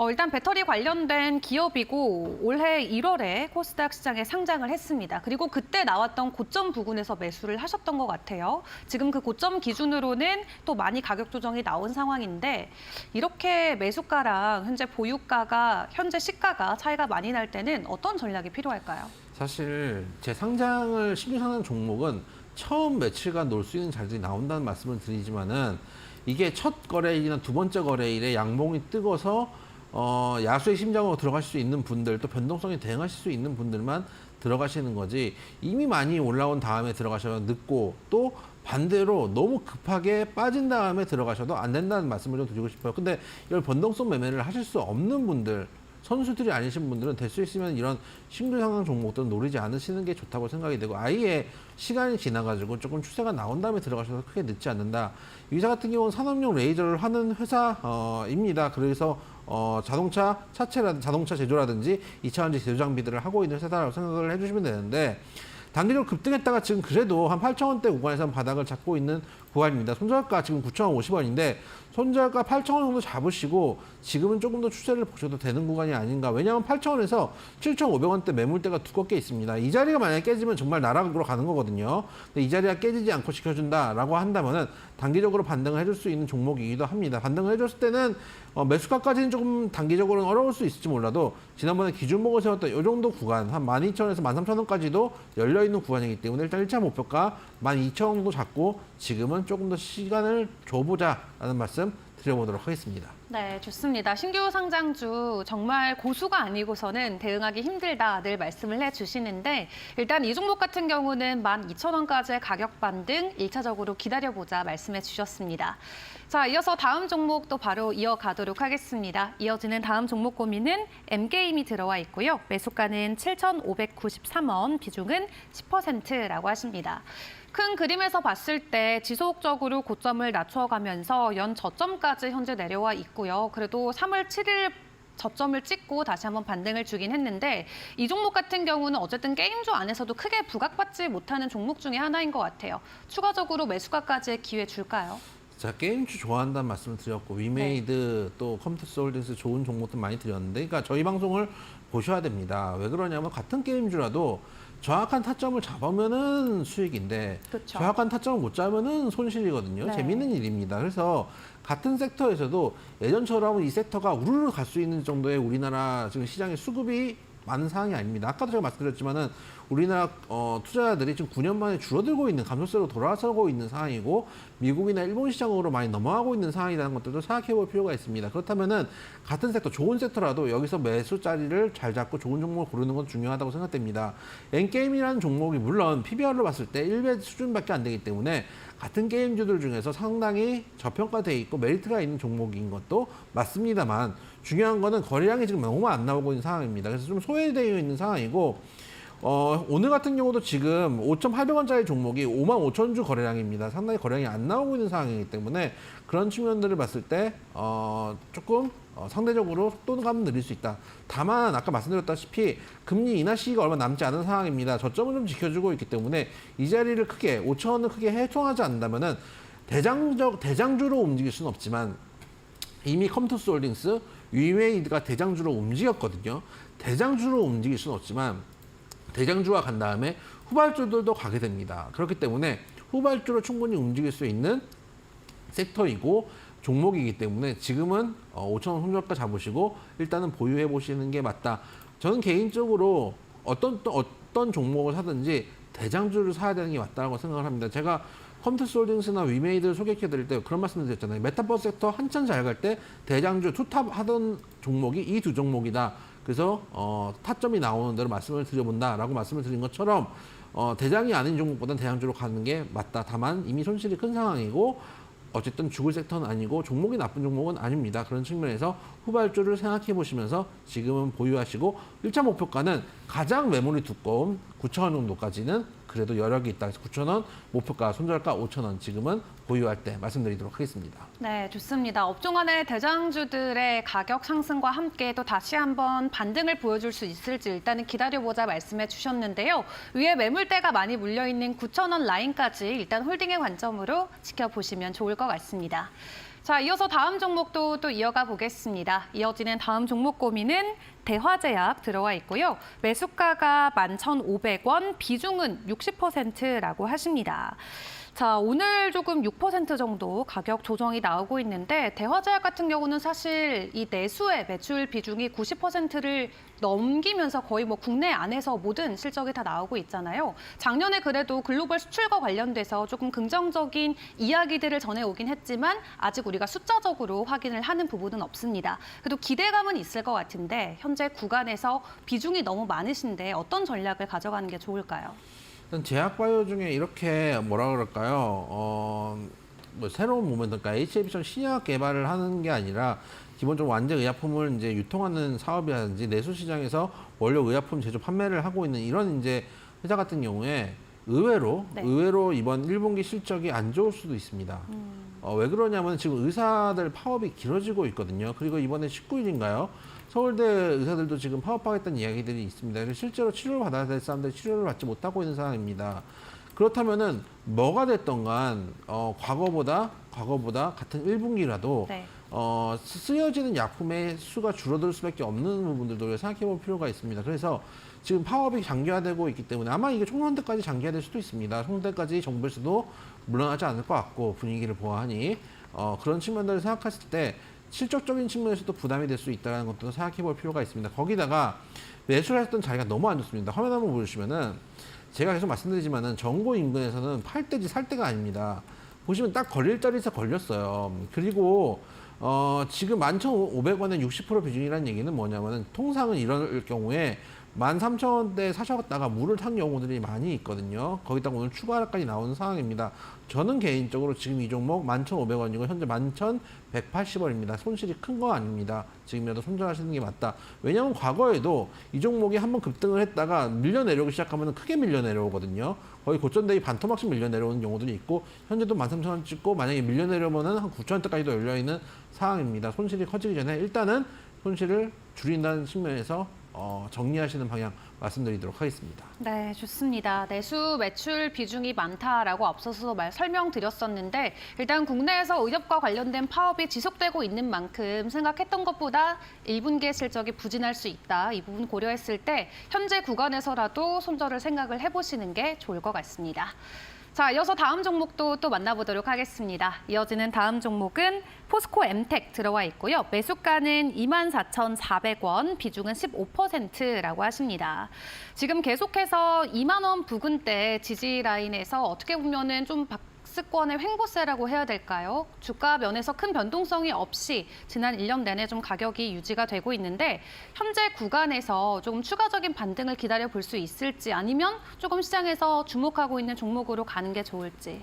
일단 배터리 관련된 기업이고 올해 1월에 코스닥 시장에 상장을 했습니다. 그리고 그때 나왔던 고점 부근에서 매수를 하셨던 것 같아요. 지금 그 고점 기준으로는 또 많이 가격 조정이 나온 상황인데 이렇게 매수가랑 현재 보유가가 현재 시가가 차이가 많이 날 때는 어떤 전략이 필요할까요? 사실 재상장을 신규 상장 종목은 처음 며칠간 놀 수 있는 자리들이 나온다는 말씀을 드리지만은 이게 첫 거래일이나 두 번째 거래일에 양봉이 뜨고서 야수의 심장으로 들어가실 수 있는 분들 또 변동성에 대응하실 수 있는 분들만 들어가시는 거지 이미 많이 올라온 다음에 들어가셔도 늦고 또 반대로 너무 급하게 빠진 다음에 들어가셔도 안 된다는 말씀을 좀 드리고 싶어요. 근데 이걸 변동성 매매를 하실 수 없는 분들 선수들이 아니신 분들은 될 수 있으면 이런 신규 상장 종목들은 노리지 않으시는 게 좋다고 생각이 되고 아예 시간이 지나가지고 조금 추세가 나온 다음에 들어가셔서 크게 늦지 않는다. 이 회사 같은 경우는 산업용 레이저를 하는 회사입니다. 그래서 자동차 차체라든지 자동차 제조라든지 2차원지 제조 장비들을 하고 있는 회사라고 생각을 해주시면 되는데 단기적으로 급등했다가 지금 그래도 한 8,000원대 구간에서 바닥을 잡고 있는 구간입니다. 손절가 지금 9,050원인데 손절가 8,000원 정도 잡으시고 지금은 조금 더 추세를 보셔도 되는 구간이 아닌가. 왜냐하면 8,000원에서 7,500원대 매물대가 두껍게 있습니다. 이 자리가 만약에 깨지면 정말 나락으로 가는 거거든요. 근데 이 자리가 깨지지 않고 지켜준다라고 한다면은 단기적으로 반등을 해줄 수 있는 종목이기도 합니다. 반등을 해줬을 때는 매수가까지는 조금 단기적으로는 어려울 수 있을지 몰라도 지난번에 기준목을 세웠던 이 정도 구간 한 12,000원에서 13,000원까지도 열려있는 구간이기 때문에 일단 1차 목표가 12,000원 정도 잡고 지금은 조금 더 시간을 줘보자라는 말씀 드려보도록 하겠습니다. 네, 좋습니다. 신규 상장주 정말 고수가 아니고서는 대응하기 힘들다 늘 말씀을 해주시는데 일단 이 종목 같은 경우는 12,000원까지의 가격 반등 1차적으로 기다려보자 말씀해 주셨습니다. 자, 이어서 다음 종목도 바로 이어가도록 하겠습니다. 이어지는 다음 종목 고민은 M게임이 들어와 있고요. 매수가는 7,593원, 비중은 10%라고 하십니다. 큰 그림에서 봤을 때 지속적으로 고점을 낮춰가면서 연 저점까지 현재 내려와 있고요. 그래도 3월 7일 저점을 찍고 다시 한번 반등을 주긴 했는데 이 종목 같은 경우는 어쨌든 게임주 안에서도 크게 부각받지 못하는 종목 중에 하나인 것 같아요. 추가적으로 매수가까지의 기회 줄까요? 자, 게임주 좋아한다는 말씀을 드렸고 위메이드 또 컴퓨터 홀딩스 좋은 종목들 많이 드렸는데 그러니까 저희 방송을 보셔야 됩니다. 왜 그러냐면 같은 게임주라도 정확한 타점을 잡으면은 수익인데 그쵸. 정확한 타점을 못 잡으면은 손실이거든요. 네. 재밌는 일입니다. 그래서 같은 섹터에서도 예전처럼 이 섹터가 우르르 갈 수 있는 정도의 우리나라 지금 시장의 수급이 많은 상황이 아닙니다. 아까도 제가 말씀드렸지만은 우리나라 투자자들이 지금 9년 만에 줄어들고 있는 감소세로 돌아서고 있는 상황이고 미국이나 일본 시장으로 많이 넘어가고 있는 상황이라는 것들도 생각해 볼 필요가 있습니다. 그렇다면은 같은 섹터, 좋은 섹터라도 여기서 매수 자리를 잘 잡고 좋은 종목을 고르는 건 중요하다고 생각됩니다. 엔게임이라는 종목이 물론 PBR로 봤을 때 1배 수준밖에 안 되기 때문에 같은 게임주들 중에서 상당히 저평가되어 있고 메리트가 있는 종목인 것도 맞습니다만 중요한 거는 거래량이 지금 너무 안 나오고 있는 상황입니다. 그래서 좀 소외되어 있는 상황이고 오늘 같은 경우도 지금 5,800원짜리 종목이 55,000주 거래량입니다. 상당히 거래량이 안 나오고 있는 상황이기 때문에 그런 측면들을 봤을 때 조금 상대적으로 속도감은 느릴 수 있다. 다만 아까 말씀드렸다시피 금리 인하 시기가 얼마 남지 않은 상황입니다. 저점을 좀 지켜주고 있기 때문에 이 자리를 크게 5,000원을 크게 해통하지 않는다면은 대장주로 움직일 수는 없지만 이미 컴투스 홀딩스, 위메이드가 대장주로 움직였거든요. 대장주로 움직일 수는 없지만 대장주가 간 다음에 후발주들도 가게 됩니다. 그렇기 때문에 후발주로 충분히 움직일 수 있는 섹터이고 종목이기 때문에 지금은 5,000원 손절가 잡으시고 일단은 보유해 보시는 게 맞다. 저는 개인적으로 어떤 종목을 사든지 대장주를 사야 되는 게 맞다고 생각을 합니다. 제가 컴투스 홀딩스나 위메이드를 소개해 드릴 때 그런 말씀을 드렸잖아요. 메타버스 섹터 한참 잘 갈 때 대장주 투탑 하던 종목이 이 두 종목이다. 그래서 타점이 나오는 대로 말씀을 드려본다라고 말씀을 드린 것처럼 대장이 아닌 종목보다는 대장주로 가는 게 맞다. 다만 이미 손실이 큰 상황이고 어쨌든 죽을 섹터는 아니고 종목이 나쁜 종목은 아닙니다. 그런 측면에서 후발주를 생각해 보시면서 지금은 보유하시고 1차 목표가는 가장 매물이 두꺼운 9,000원 정도까지는 그래도 여력이 있다. 9,000원, 목표가 손절가 5,000원 지금은 보유할 때 말씀드리도록 하겠습니다. 네, 좋습니다. 업종안의 대장주들의 가격 상승과 함께 또 다시 한번 반등을 보여줄 수 있을지 일단은 기다려보자 말씀해 주셨는데요. 위에 매물대가 많이 물려있는 9,000원 라인까지 일단 홀딩의 관점으로 지켜보시면 좋을 것 같습니다. 자, 이어서 다음 종목도 또 이어가 보겠습니다. 이어지는 다음 종목 고민은 대화제약 들어와 있고요. 매수가가 11,500원, 비중은 60%라고 하십니다. 자, 오늘 조금 6% 정도 가격 조정이 나오고 있는데 대화제약 같은 경우는 사실 이 내수의 매출 비중이 90%를 넘기면서 거의 뭐 국내 안에서 모든 실적이 다 나오고 있잖아요. 작년에 그래도 글로벌 수출과 관련돼서 조금 긍정적인 이야기들을 전해오긴 했지만 아직 우리가 숫자적으로 확인을 하는 부분은 없습니다. 그래도 기대감은 있을 것 같은데 현재 구간에서 비중이 너무 많으신데 어떤 전략을 가져가는 게 좋을까요? 일단 제약바이오 중에 이렇게 뭐라 그럴까요? 뭐 새로운 모멘트, 그러니까 HAB처럼 신약 개발을 하는 게 아니라 기본적으로 완전 의약품을 이제 유통하는 사업이라든지 내수 시장에서 원료 의약품 제조 판매를 하고 있는 이런 이제 회사 같은 경우에 의외로 이번 1분기 실적이 안 좋을 수도 있습니다. 왜 그러냐면 지금 의사들 파업이 길어지고 있거든요. 그리고 이번에 19일인가요? 서울대 의사들도 지금 파업하겠다는 이야기들이 있습니다. 실제로 치료를 받아야 될 사람들이 치료를 받지 못하고 있는 상황입니다. 그렇다면은 뭐가 됐던 간 과거보다 같은 1분기라도 네. 쓰여지는 약품의 수가 줄어들 수밖에 없는 부분들도 생각해 볼 필요가 있습니다. 그래서 지금 파업이 장기화되고 있기 때문에 아마 이게 총선때까지 장기화될 수도 있습니다. 총선때까지 정부에서도 물러나지 않을 것 같고 분위기를 보아하니 그런 측면들을 생각했을 때 실적적인 측면에서도 부담이 될 수 있다는 것도 생각해 볼 필요가 있습니다. 거기다가 매수를 했던 자리가 너무 안 좋습니다. 화면 한번 보시면은 제가 계속 말씀드리지만은 정고 인근에서는 팔 때지 살 때가 아닙니다. 보시면 딱 걸릴 자리에서 걸렸어요. 그리고 지금 11,500원에 60% 비중이라는 얘기는 뭐냐면은 통상은 이럴 경우에 13,000원대 사셨다가 물을 탄 경우들이 많이 있거든요. 거기다가 오늘 추가 하락까지 나오는 상황입니다. 저는 개인적으로 지금 이 종목 11,500원이고 현재 11,180원입니다. 손실이 큰 거 아닙니다. 지금이라도 손절하시는 게 맞다. 왜냐하면 과거에도 이 종목이 한번 급등을 했다가 밀려 내려오기 시작하면 크게 밀려 내려오거든요. 거의 고점대비 반토막씩 밀려 내려오는 경우들이 있고 현재도 13,000원 찍고 만약에 밀려 내려오면 한 9,000원대까지도 열려있는 상황입니다. 손실이 커지기 전에 일단은 손실을 줄인다는 측면에서 정리하시는 방향 말씀드리도록 하겠습니다. 네, 좋습니다. 내수 매출 비중이 많다라고 앞서서 설명드렸었는데 일단 국내에서 의협과 관련된 파업이 지속되고 있는 만큼 생각했던 것보다 1분기의 실적이 부진할 수 있다. 이 부분 고려했을 때 현재 구간에서라도 손절을 생각을 해보시는 게 좋을 것 같습니다. 자, 이어서 다음 종목도 또 만나보도록 하겠습니다. 이어지는 다음 종목은 포스코 엠텍 들어와 있고요. 매수가는 24,400원, 비중은 15%라고 하십니다. 지금 계속해서 2만 원 부근대 지지 라인에서 어떻게 보면은 좀 박스권의 횡보세라고 해야 될까요? 주가 면에서 큰 변동성이 없이 지난 1년 내내 좀 가격이 유지가 되고 있는데 현재 구간에서 조금 추가적인 반등을 기다려 볼 수 있을지 아니면 조금 시장에서 주목하고 있는 종목으로 가는 게 좋을지.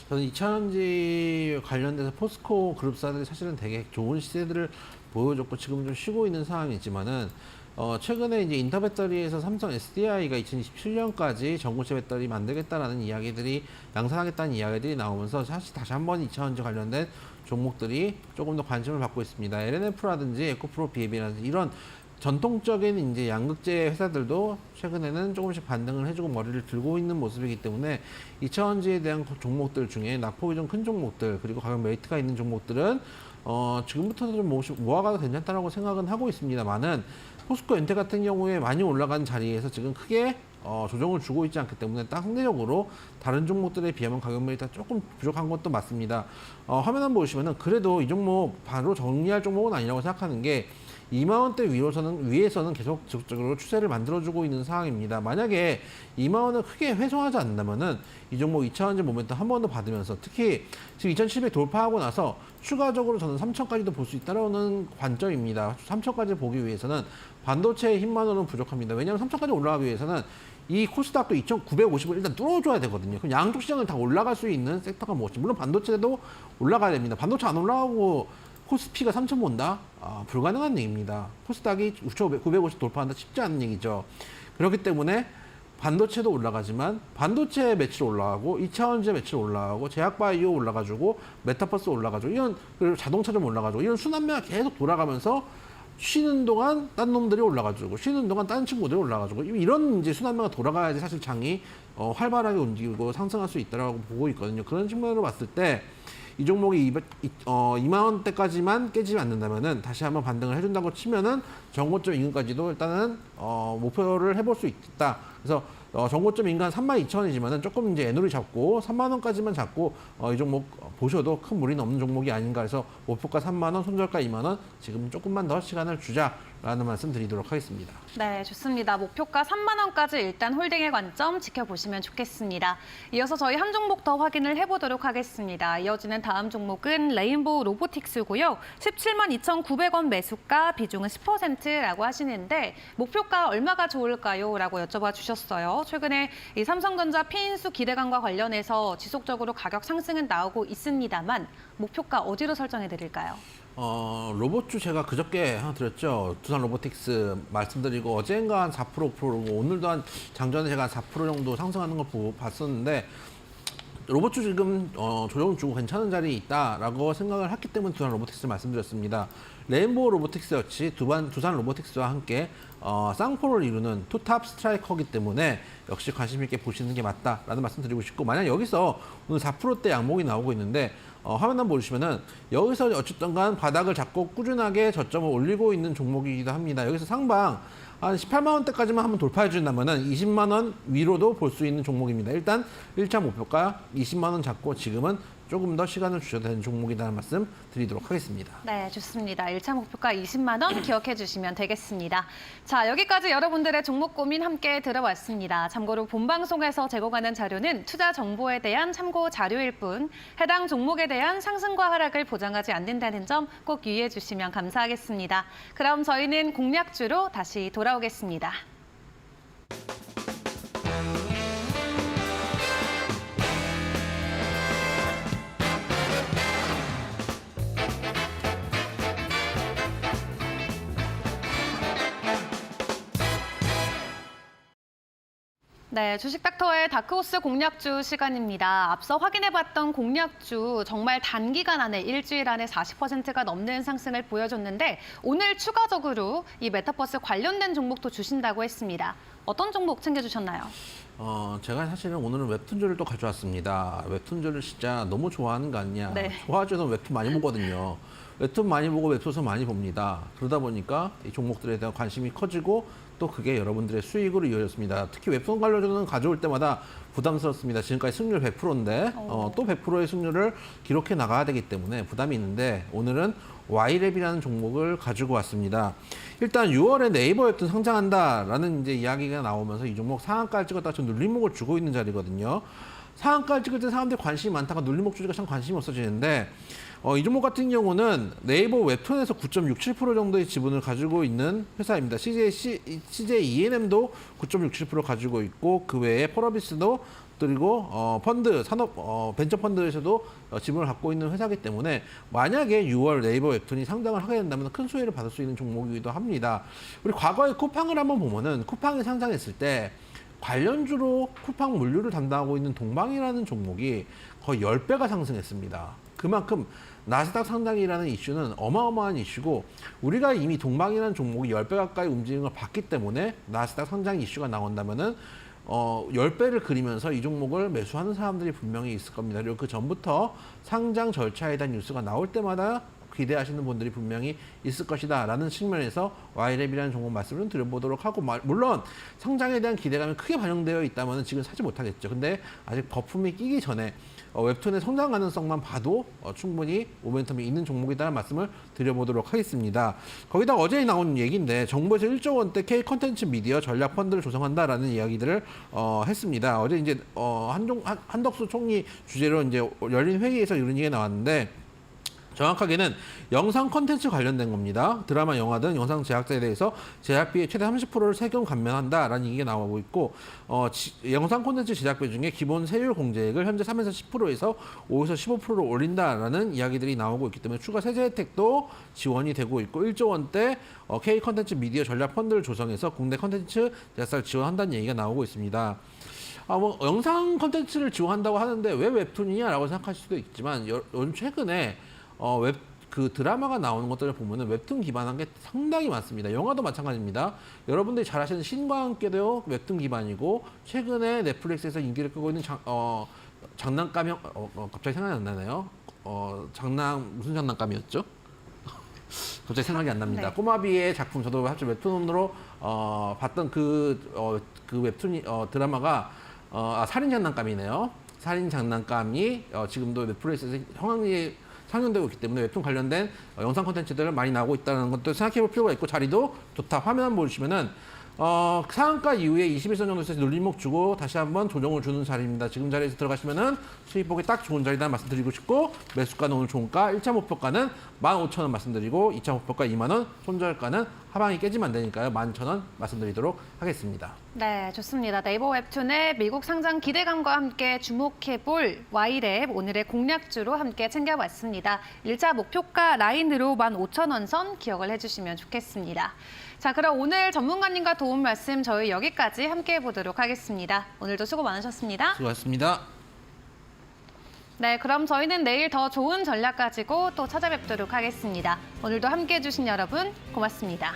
저는 2차전지 관련돼서 포스코 그룹사들이 사실은 되게 좋은 시세들을 보여줬고 지금 좀 쉬고 있는 상황이지만은 최근에 이제 인터 배터리에서 삼성 SDI가 2027년까지 전고체 배터리 만들겠다라는 이야기들이 양산하겠다는 이야기들이 나오면서 사실 다시 한번 2차전지 관련된 종목들이 조금 더 관심을 받고 있습니다. LNF라든지 에코프로 비앱이라든지 이런 전통적인 이제 양극재 회사들도 최근에는 조금씩 반등을 해주고 머리를 들고 있는 모습이기 때문에 2차전지에 대한 종목들 중에 낙폭이 좀 큰 종목들 그리고 가격 메리트가 있는 종목들은 지금부터도 좀 모아가도 괜찮다라고 생각은 하고 있습니다만은 포스코 엔텍 같은 경우에 많이 올라간 자리에서 지금 크게 조정을 주고 있지 않기 때문에 딱 상대적으로 다른 종목들에 비하면 가격 메리트가 조금 부족한 것도 맞습니다. 화면 한번 보시면은 그래도 이 종목 바로 정리할 종목은 아니라고 생각하는 게 2만 원대 위에서는 계속 지속적으로 추세를 만들어주고 있는 상황입니다. 만약에 2만 원을 크게 훼손하지 않는다면은 이 종목 2차전지 모멘텀 한 번 더 받으면서 특히 지금 2,700 돌파하고 나서 추가적으로 저는 3,000까지도 볼 수 있다는 관점입니다. 3,000까지 보기 위해서는 반도체의 힘만으로는 부족합니다. 왜냐하면 3,000까지 올라가기 위해서는 이 코스닥도 2,950을 일단 뚫어줘야 되거든요. 그럼 양쪽 시장을 다 올라갈 수 있는 섹터가 무엇인지 물론 반도체도 올라가야 됩니다. 반도체 안 올라가고 코스피가 3,000 본다? 불가능한 얘기입니다. 코스닥이 950 돌파한다 쉽지 않은 얘기죠. 그렇기 때문에 반도체도 올라가지만 반도체 매출 올라가고 2차전지 매출 올라가고 제약바이오 올라가지고 메타버스 올라가지고 이런 그리고 자동차 좀 올라가지고 이런 순환매가 계속 돌아가면서 쉬는 동안 딴 놈들이 올라가지고 쉬는 동안 딴 친구들이 올라가지고 이런 이제 순환매가 돌아가야지 사실 장이 활발하게 움직이고 상승할 수 있다고 보고 있거든요. 그런 측면으로 봤을 때 이 종목이 2만 원대까지만 깨지지 않는다면은 다시 한번 반등을 해준다고 치면은 전고점 인근까지도 일단은 목표를 해볼 수 있다. 그래서 전고점 인근 32,000원이지만은 조금 이제 애누리 잡고 3만 원까지만 잡고 이 종목 보셔도 큰 무리는 없는 종목이 아닌가 해서 목표가 3만 원, 손절가 2만 원. 지금 조금만 더 시간을 주자라는 말씀 드리도록 하겠습니다. 네, 좋습니다. 목표가 3만 원까지 일단 홀딩의 관점 지켜보시면 좋겠습니다. 이어서 저희 한 종목 더 확인을 해보도록 하겠습니다. 이어지는 다음 종목은 레인보우 로보틱스고요. 17만 2,900원 매수가, 비중은 10%라고 하시는데 목표가 얼마가 좋을까요? 라고 여쭤봐 주셨어요. 최근에 이 삼성전자 피인수 기대감과 관련해서 지속적으로 가격 상승은 나오고 있습니다만 목표가 어디로 설정해 드릴까요? 로봇주 제가 그저께 하나 드렸죠. 두산 로보틱스 말씀드리고 어젠가 한 4%, 5%고 오늘도 한 장전에 제가 4% 정도 상승하는 걸 봤었는데 로봇주 지금 조정 주고 괜찮은 자리에 있다라고 생각을 했기 때문에 두산 로보틱스 말씀드렸습니다. 레인보우 로보틱스 역시 두산 로보틱스와 함께 쌍포를 이루는 투탑 스트라이커이기 때문에 역시 관심 있게 보시는 게 맞다라는 말씀 드리고 싶고, 만약 여기서 오늘 4%대 양봉이 나오고 있는데 화면 한번 보시면은 여기서 어쨌든 간 바닥을 잡고 꾸준하게 저점을 올리고 있는 종목이기도 합니다. 여기서 상방 한 18만 원대까지만 한번 돌파해 준다면은 20만 원 위로도 볼 수 있는 종목입니다. 일단 1차 목표가 20만 원 잡고 지금은 조금 더 시간을 주셔도 되는 종목이라는 말씀 드리도록 하겠습니다. 네, 좋습니다. 1차 목표가 20만 원 기억해 주시면 되겠습니다. 자, 여기까지 여러분들의 종목 고민 함께 들어봤습니다. 참고로 본방송에서 제공하는 자료는 투자 정보에 대한 참고 자료일 뿐 해당 종목에 대한 상승과 하락을 보장하지 않는다는 점 꼭 유의해 주시면 감사하겠습니다. 그럼 저희는 공략주로 다시 돌아오겠습니다. 네, 주식닥터의 다크호스 공략주 시간입니다. 앞서 확인해봤던 공략주 정말 단기간 안에 일주일 안에 40%가 넘는 상승을 보여줬는데 오늘 추가적으로 이 메타버스 관련된 종목도 주신다고 했습니다. 어떤 종목 챙겨주셨나요? 제가 사실은 오늘은 웹툰주를 또 가져왔습니다. 웹툰주를 진짜 너무 좋아하는 거 아니냐. 네. 좋아하죠. 웹툰 많이 보거든요. 웹툰 많이 보고 웹소설 많이 봅니다. 그러다 보니까 이 종목들에 대한 관심이 커지고 또 그게 여러분들의 수익으로 이어졌습니다. 특히 웹툰 관련주는 가져올 때마다 부담스럽습니다. 지금까지 승률 100%인데 또 100%의 승률을 기록해 나가야 되기 때문에 부담이 있는데 오늘은 Y랩이라는 종목을 가지고 왔습니다. 일단 6월에 네이버 웹툰 상장한다라는 이제 이야기가 나오면서 이 종목 상한가를 찍었다가 지금 눌림목을 주고 있는 자리거든요. 상한가를 찍을 때 사람들이 관심이 많다가 눌림목 주니까 참 관심이 없어지는데 이 종목 같은 경우는 네이버 웹툰에서 9.67% 정도의 지분을 가지고 있는 회사입니다. CJ E&M도 9.67% 가지고 있고 그 외에 펄어비스도 그리고 펀드, 벤처 펀드에서도 지분을 갖고 있는 회사이기 때문에 만약에 6월 네이버 웹툰이 상장을 하게 된다면 큰 수혜를 받을 수 있는 종목이기도 합니다. 우리 과거에 쿠팡을 한번 보면은 쿠팡이 상장했을 때 관련주로 쿠팡 물류를 담당하고 있는 동방이라는 종목이 거의 10배가 상승했습니다. 그만큼 나스닥 상장이라는 이슈는 어마어마한 이슈고 우리가 이미 동방이라는 종목이 10배 가까이 움직이는 걸 봤기 때문에 나스닥 상장 이슈가 나온다면은 10배를 그리면서 이 종목을 매수하는 사람들이 분명히 있을 겁니다. 그리고 그 전부터 상장 절차에 대한 뉴스가 나올 때마다 기대하시는 분들이 분명히 있을 것이다 라는 측면에서 Y랩이라는 종목 말씀을 드려보도록 하고, 물론 상장에 대한 기대감이 크게 반영되어 있다면 지금 사지 못하겠죠. 근데 아직 거품이 끼기 전에 웹툰의 성장 가능성만 봐도 충분히 모멘텀이 있는 종목이다라는 말씀을 드려보도록 하겠습니다. 거기다 어제 나온 얘기인데 정부에서 1조 원대 K 컨텐츠 미디어 전략 펀드를 조성한다라는 이야기들을 했습니다. 어제 이제 한덕수 총리 주재로 이제 열린 회의에서 이런 얘기가 나왔는데 정확하게는 영상 콘텐츠 관련된 겁니다. 드라마, 영화 등 영상 제작자에 대해서 제작비의 최대 30%를 세금 감면한다라는 얘기가 나오고 있고 영상 콘텐츠 제작비 중에 기본 세율 공제액을 현재 3에서 10%에서 5에서 15%로 올린다라는 이야기들이 나오고 있기 때문에 추가 세제 혜택도 지원이 되고 있고 1조 원대 K 컨텐츠 미디어 전략 펀드를 조성해서 국내 컨텐츠 제작사를 지원한다는 얘기가 나오고 있습니다. 영상 컨텐츠를 지원한다고 하는데 왜 웹툰이냐라고 생각하실 수도 있지만 최근에 그 드라마가 나오는 것들을 보면은 웹툰 기반한 게 상당히 많습니다. 영화도 마찬가지입니다. 여러분들이 잘 아시는 신과 함께도 웹툰 기반이고 최근에 넷플릭스에서 인기를 끄고 있는 장난감이 갑자기 생각이 안 나네요. 무슨 장난감이었죠? 갑자기 생각이 안 납니다. 네. 꼬마비의 작품 저도 사실 웹툰으로 봤던 그 웹툰 드라마가 살인 장난감이네요. 살인 장난감이 지금도 넷플릭스에서 상영되고 있기 때문에 웹툰 관련된 영상 콘텐츠들 많이 나오고 있다는 것도 생각해 볼 필요가 있고 자리도 좋다. 화면 한번 보시면은 상한가 이후에 21선 정도에서 눌림목 주고 다시 한번 조정을 주는 자리입니다. 지금 자리에서 들어가시면은 수익 보기 딱 좋은 자리다 말씀드리고 싶고 매수가는 오늘 좋은가 1차 목표가는 15,000원 말씀드리고 2차 목표가 2만 원, 손절가는 하방이 깨지면 안 되니까요. 11,000원 말씀드리도록 하겠습니다. 네, 좋습니다. 네이버 웹툰의 미국 상장 기대감과 함께 주목해볼 Y랩 오늘의 공략주로 함께 챙겨봤습니다. 1차 목표가 라인으로 15,000원 선 기억을 해주시면 좋겠습니다. 자, 그럼 오늘 전문가님과 도움 말씀 저희 여기까지 함께 해보도록 하겠습니다. 오늘도 수고 많으셨습니다. 수고하셨습니다. 네, 그럼 저희는 내일 더 좋은 전략 가지고 또 찾아뵙도록 하겠습니다. 오늘도 함께해 주신 여러분 고맙습니다.